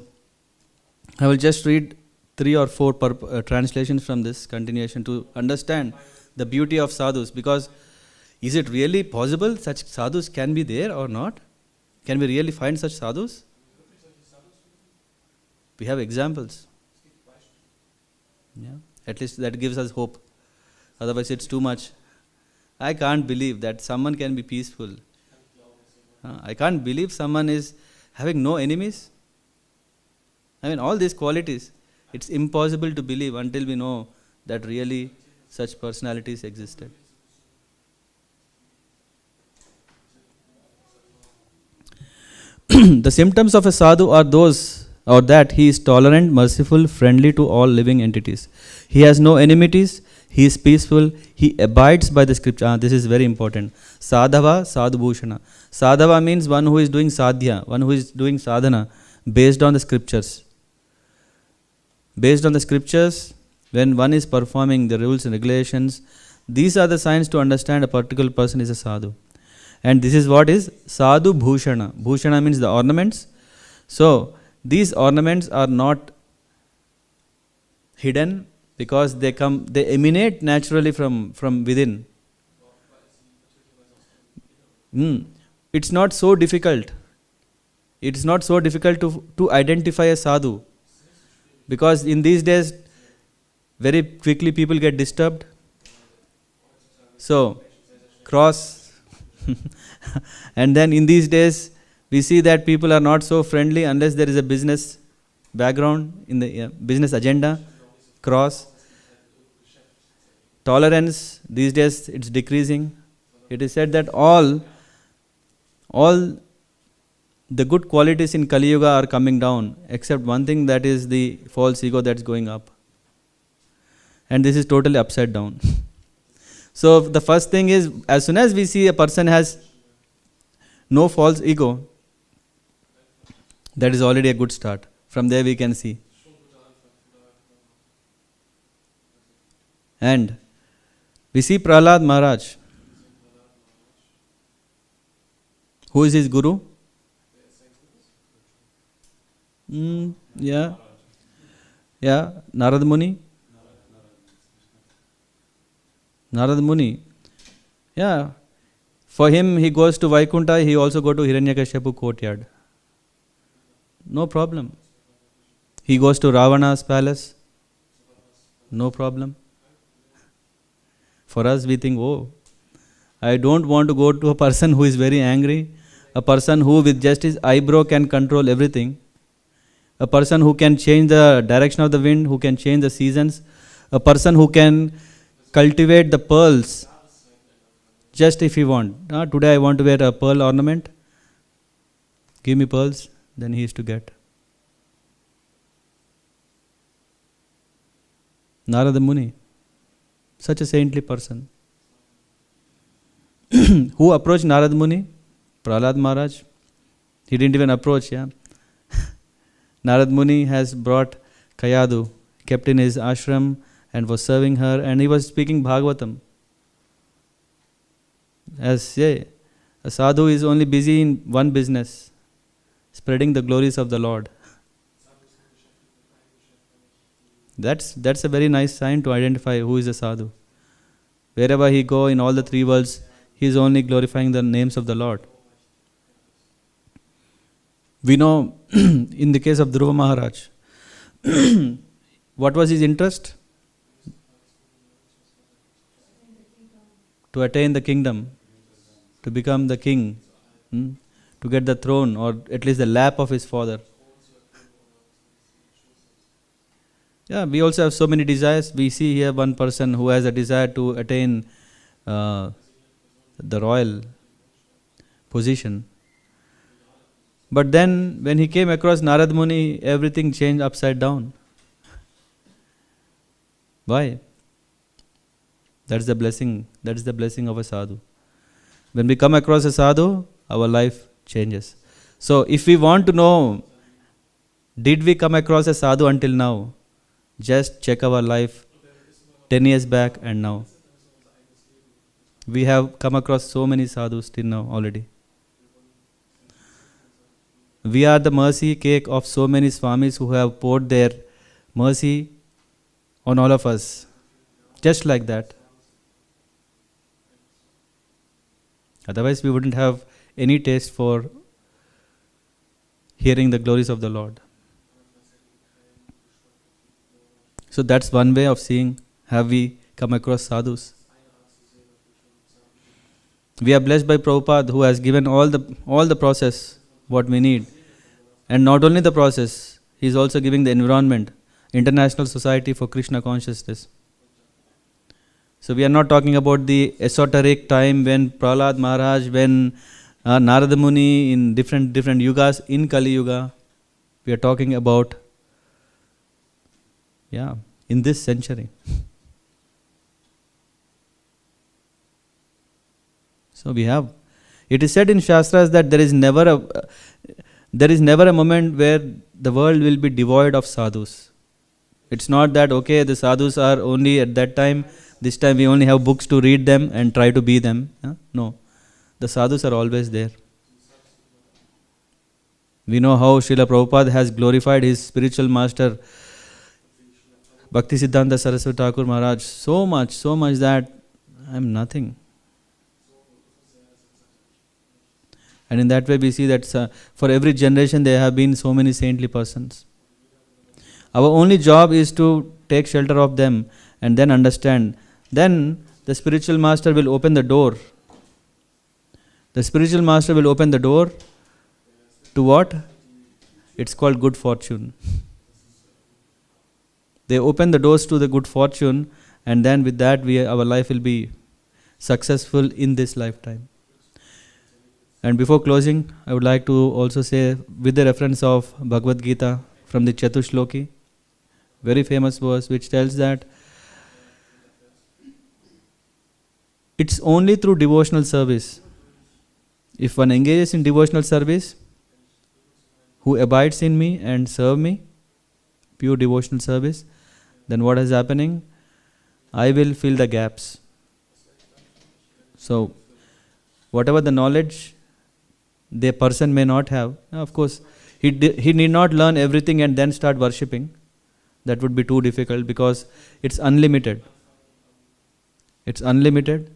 I will just read 3 or 4 translations from this continuation to understand the beauty of sadhus. Because is it really possible such sadhus can be there or not? Can we really find such sadhus? We have examples. Yeah. At least that gives us hope. Otherwise it's too much. I can't believe that someone can be peaceful. I can't believe someone is having no enemies. I mean, all these qualities, it's impossible to believe until we know that really such personalities existed. The symptoms of a sadhu are those, or that he is tolerant, merciful, friendly to all living entities. He has no enmities. He is peaceful. He abides by the scripture. This is very important. Sadhava, sadhubhushana. Sadhava means one who is doing sadhya, one who is doing sadhana based on the scriptures. Based on the scriptures, when one is performing the rules and regulations, these are the signs to understand a particular person is a sadhu. And this is what is sadhu bhushana. Bhushana means the ornaments. So, these ornaments are not hidden because they emanate naturally from within. It's not so difficult. It's not so difficult to identify a sadhu. Because in these days, very quickly people get disturbed. So, cross. And then in these days, we see that people are not so friendly unless there is a business background in the business agenda. Cross. Tolerance, these days it's decreasing. It is said that all the good qualities in Kali Yuga are coming down, except one thing, that is the false ego that's going up. And this is totally upside down. So the first thing is, as soon as we see a person has no false ego, that is already a good start. From there we can see. And we see Prahlad Maharaj. Who is his guru? Yeah, Narad Muni. Narad Muni. Yeah. For him, he goes to Vaikuntha, he also go to Hiranyakashipu courtyard. No problem. He goes to Ravana's palace. No problem. For us, we think, oh, I don't want to go to a person who is very angry, a person who with just his eyebrow can control everything, a person who can change the direction of the wind, who can change the seasons, a person who can cultivate the pearls just if he want. Today I want to wear a pearl ornament. Give me pearls, then he is to get. Narada Muni, such a saintly person. Who approached Narada Muni? Prahlad Maharaj. He didn't even approach, yeah. Narad Muni has brought Kayadu, kept in his ashram and was serving her, and he was speaking Bhagavatam. As a sadhu is only busy in one business, spreading the glories of the Lord. That's a very nice sign to identify who is a sadhu. Wherever he go in all the three worlds, he is only glorifying the names of the Lord. We know in the case of Dhruva Maharaj, what was his interest? To attain the kingdom, to become the king, to get the throne or at least the lap of his father. Yeah, we also have so many desires. We see here one person who has a desire to attain the royal position. But then when he came across Narad Muni, everything changed upside down. Why? That's the blessing. That is the blessing of a sadhu. When we come across a sadhu, our life changes. So if we want to know, did we come across a sadhu until now? Just check our life 10 years back and now. We have come across so many sadhus till now already. We are the mercy cake of so many Swamis who have poured their mercy on all of us. Just like that. Otherwise we wouldn't have any taste for hearing the glories of the Lord. So that's one way of seeing, have we come across sadhus. We are blessed by Prabhupada, who has given all the process, what we need. And not only the process, he is also giving the environment, International Society for Krishna Consciousness. So we are not talking about the esoteric time when Prahlad Maharaj, when Narada Muni in different yugas in Kali Yuga. We are talking about, in this century. So we have. It is said in Shastras that there is never a moment where the world will be devoid of sadhus. It's not that, okay, the sadhus are only at that time, this time we only have books to read them and try to be them. No. The sadhus are always there. We know how Srila Prabhupada has glorified his spiritual master, Bhakti Siddhanta Saraswati Thakur Maharaj, so much that I am nothing. And in that way we see that for every generation there have been so many saintly persons. Our only job is to take shelter of them and then understand. Then the spiritual master will open the door. The spiritual master will open the door to what? It's called good fortune. They open the doors to the good fortune, and then with that our life will be successful in this lifetime. And before closing, I would like to also say, with the reference of Bhagavad Gita from the Chatushloki, very famous verse which tells that it's only through devotional service. If one engages in devotional service, who abides in me and serve me, pure devotional service, then what is happening? I will fill the gaps. So, whatever the knowledge the person may not have, of course, he need not learn everything and then start worshipping. That would be too difficult because it's unlimited. It's unlimited.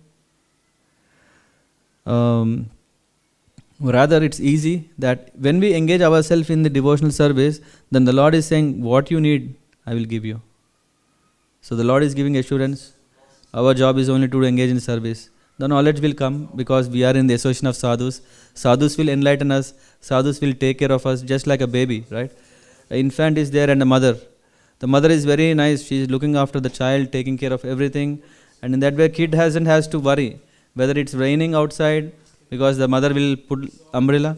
Rather, it's easy that when we engage ourselves in the devotional service, then the Lord is saying, what you need, I will give you. So the Lord is giving assurance. Our job is only to engage in service. The knowledge will come because we are in the association of sadhus. Sadhus will enlighten us. Sadhus will take care of us just like a baby, right? An infant is there and a mother. The mother is very nice. She is looking after the child, taking care of everything. And in that way, kid has to worry whether it's raining outside because the mother will put umbrella.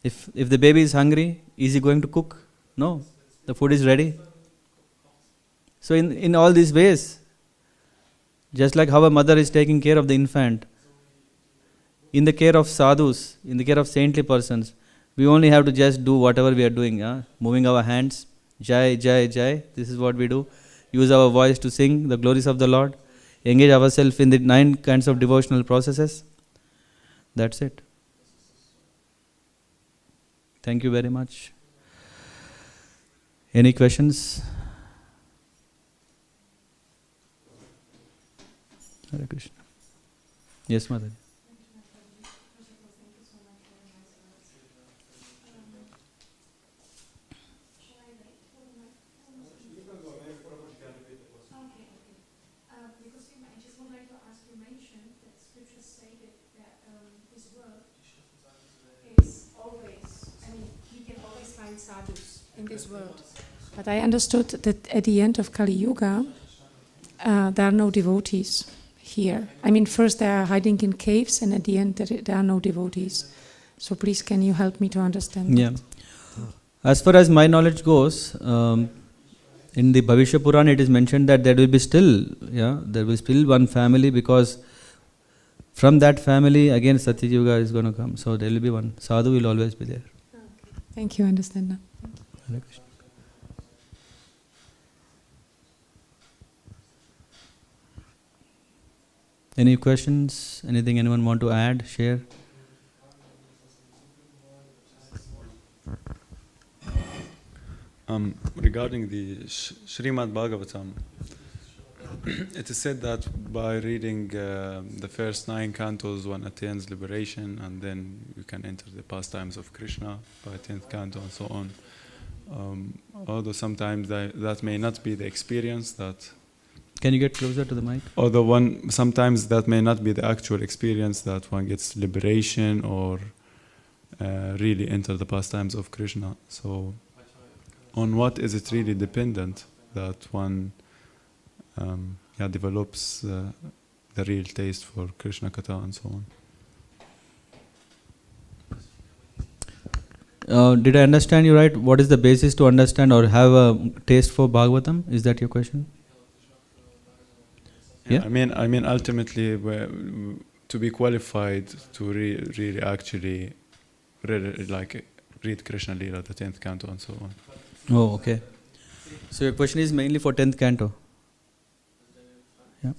If the baby is hungry, is he going to cook? No. The food is ready. So in all these ways, just like how a mother is taking care of the infant, in the care of sadhus, in the care of saintly persons, we only have to just do whatever we are doing, moving our hands, jai, jai, jai, this is what we do. Use our voice to sing the glories of the Lord, engage ourselves in the 9 kinds of devotional processes. That's it. Thank you very much. Any questions? Hare Krishna. Yes, Mother. Sadhus in this world. But I understood that at the end of Kali Yuga, there are no devotees here. I mean, first they are hiding in caves, and at the end there are no devotees. So please, can you help me to understand that? As far as my knowledge goes, in the Bhavishya Purana it is mentioned that there will be still one family, because from that family again Satya Yuga is going to come. So there will be one. Sadhu will always be there. Thank you, I understand now. Hare Krishna. Any questions? Anything anyone want to add, share? Regarding the Srimad Bhagavatam, it is said that by reading the first 9 cantos one attains liberation, and then you can enter the pastimes of Krishna by 10th canto and so on. Although sometimes that may not be the experience that... Can you get closer to the mic? Sometimes that may not be the actual experience that one gets liberation or really enter the pastimes of Krishna. So on what is it really dependent that one develops the real taste for Krishna Katha and so on? Did I understand you right? What is the basis to understand or have a taste for Bhagavatam? Is that your question? Yeah. I mean, ultimately, to be qualified to really actually read Krishna Leela, the 10th canto and so on. Oh, okay. So your question is mainly for 10th canto. Yeah.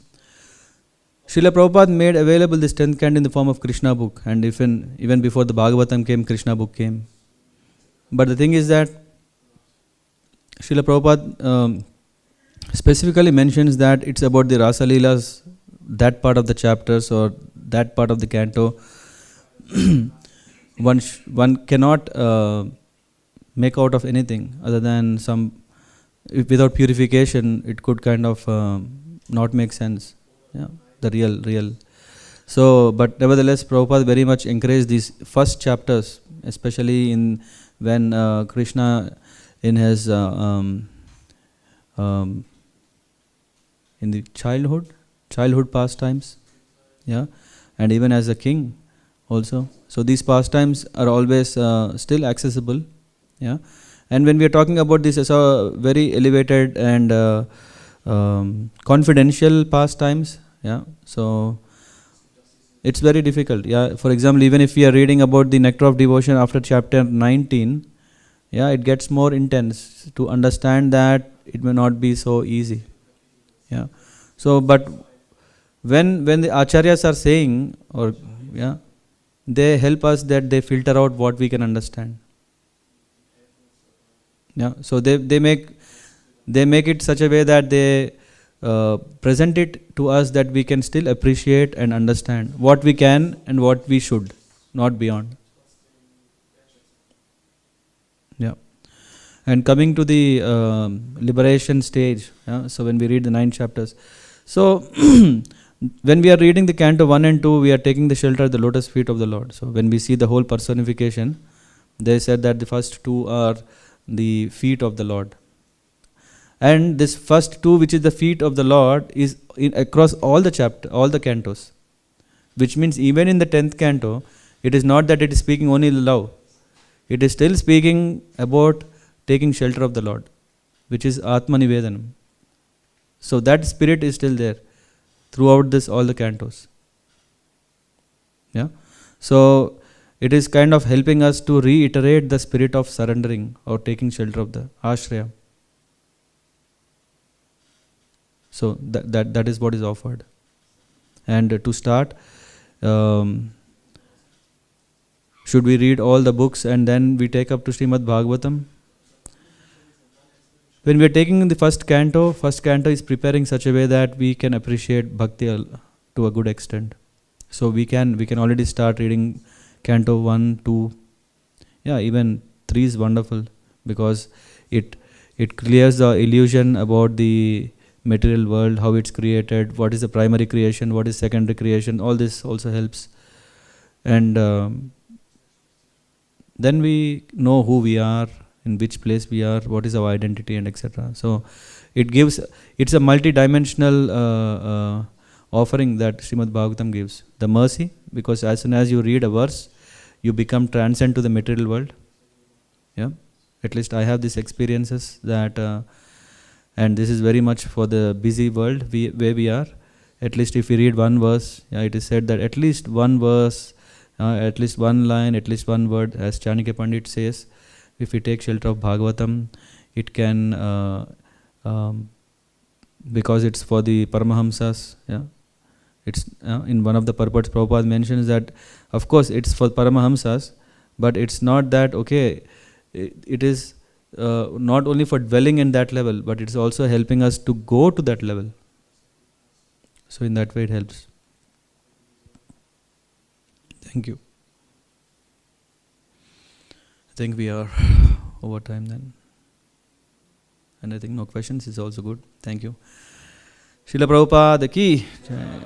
Srila Prabhupada made available this 10th canto in the form of Krishna book, and even before the Bhagavatam came, Krishna book came. But the thing is that Srila Prabhupada specifically mentions that it's about the Rasa Leelas, that part of the chapters or that part of the canto. One cannot make out of anything other than without purification, it could kind of not make sense. Yeah, the real. So, but nevertheless, Prabhupada very much encouraged these first chapters, especially when Krishna in his in the childhood pastimes, yeah, and even as a king also. So these pastimes are always still accessible. Yeah, and when we are talking about this as a very elevated and confidential pastimes, yeah, so it's very difficult. Yeah, for example, even if we are reading about the nectar of devotion after chapter 19, yeah, it gets more intense. To understand that, it may not be so easy. Yeah, so but when the acharyas are saying, or yeah, they help us that they filter out what we can understand. Yeah, so they make it such a way that they present it to us that we can still appreciate and understand what we can and what we should, not beyond. Yeah, and coming to the liberation stage. Yeah, so when we read the 9 chapters, so when we are reading the canto 1 and 2, we are taking the shelter at the lotus feet of the Lord. So when we see the whole personification, they said that the first 2 are the feet of the Lord. And this first 2, which is the feet of the Lord, is across all the all the cantos. Which means even in the 10th canto, it is not that it is speaking only love. It is still speaking about taking shelter of the Lord, which is Atma Nivedanam. So that spirit is still there throughout all the cantos. Yeah. So it is kind of helping us to reiterate the spirit of surrendering or taking shelter of the ashraya. So that is what is offered. And to start, should we read all the books and then we take up to Srimad Bhagavatam? When we are taking the first canto is preparing such a way that we can appreciate bhakti to a good extent. So we can already start reading canto 1, 2. Yeah, even 3 is wonderful because it clears the illusion about the material world, how it's created, what is the primary creation, what is secondary creation. All this also helps. And then we know who we are, in which place we are, what is our identity, and etc. So it's a multi-dimensional offering that Srimad Bhagavatam gives. The mercy, because as soon as you read a verse, you become transcend to the material world. Yeah, at least I have these experiences that, and this is very much for the busy world where we are. At least if we read one verse, yeah, it is said that at least one verse, at least one line, at least one word, as Chanakya Pandit says, if we take shelter of Bhagavatam, it can, because it's for the Paramahamsas, yeah. It's in one of the purports, Prabhupada mentions that, of course, it's for Paramahamsas, but it's not that, okay, it is not only for dwelling in that level, but it's also helping us to go to that level. So in that way it helps. Thank you. I think we are over time then. And I think no questions is also good. Thank you. Srila Prabhupada ki Jai.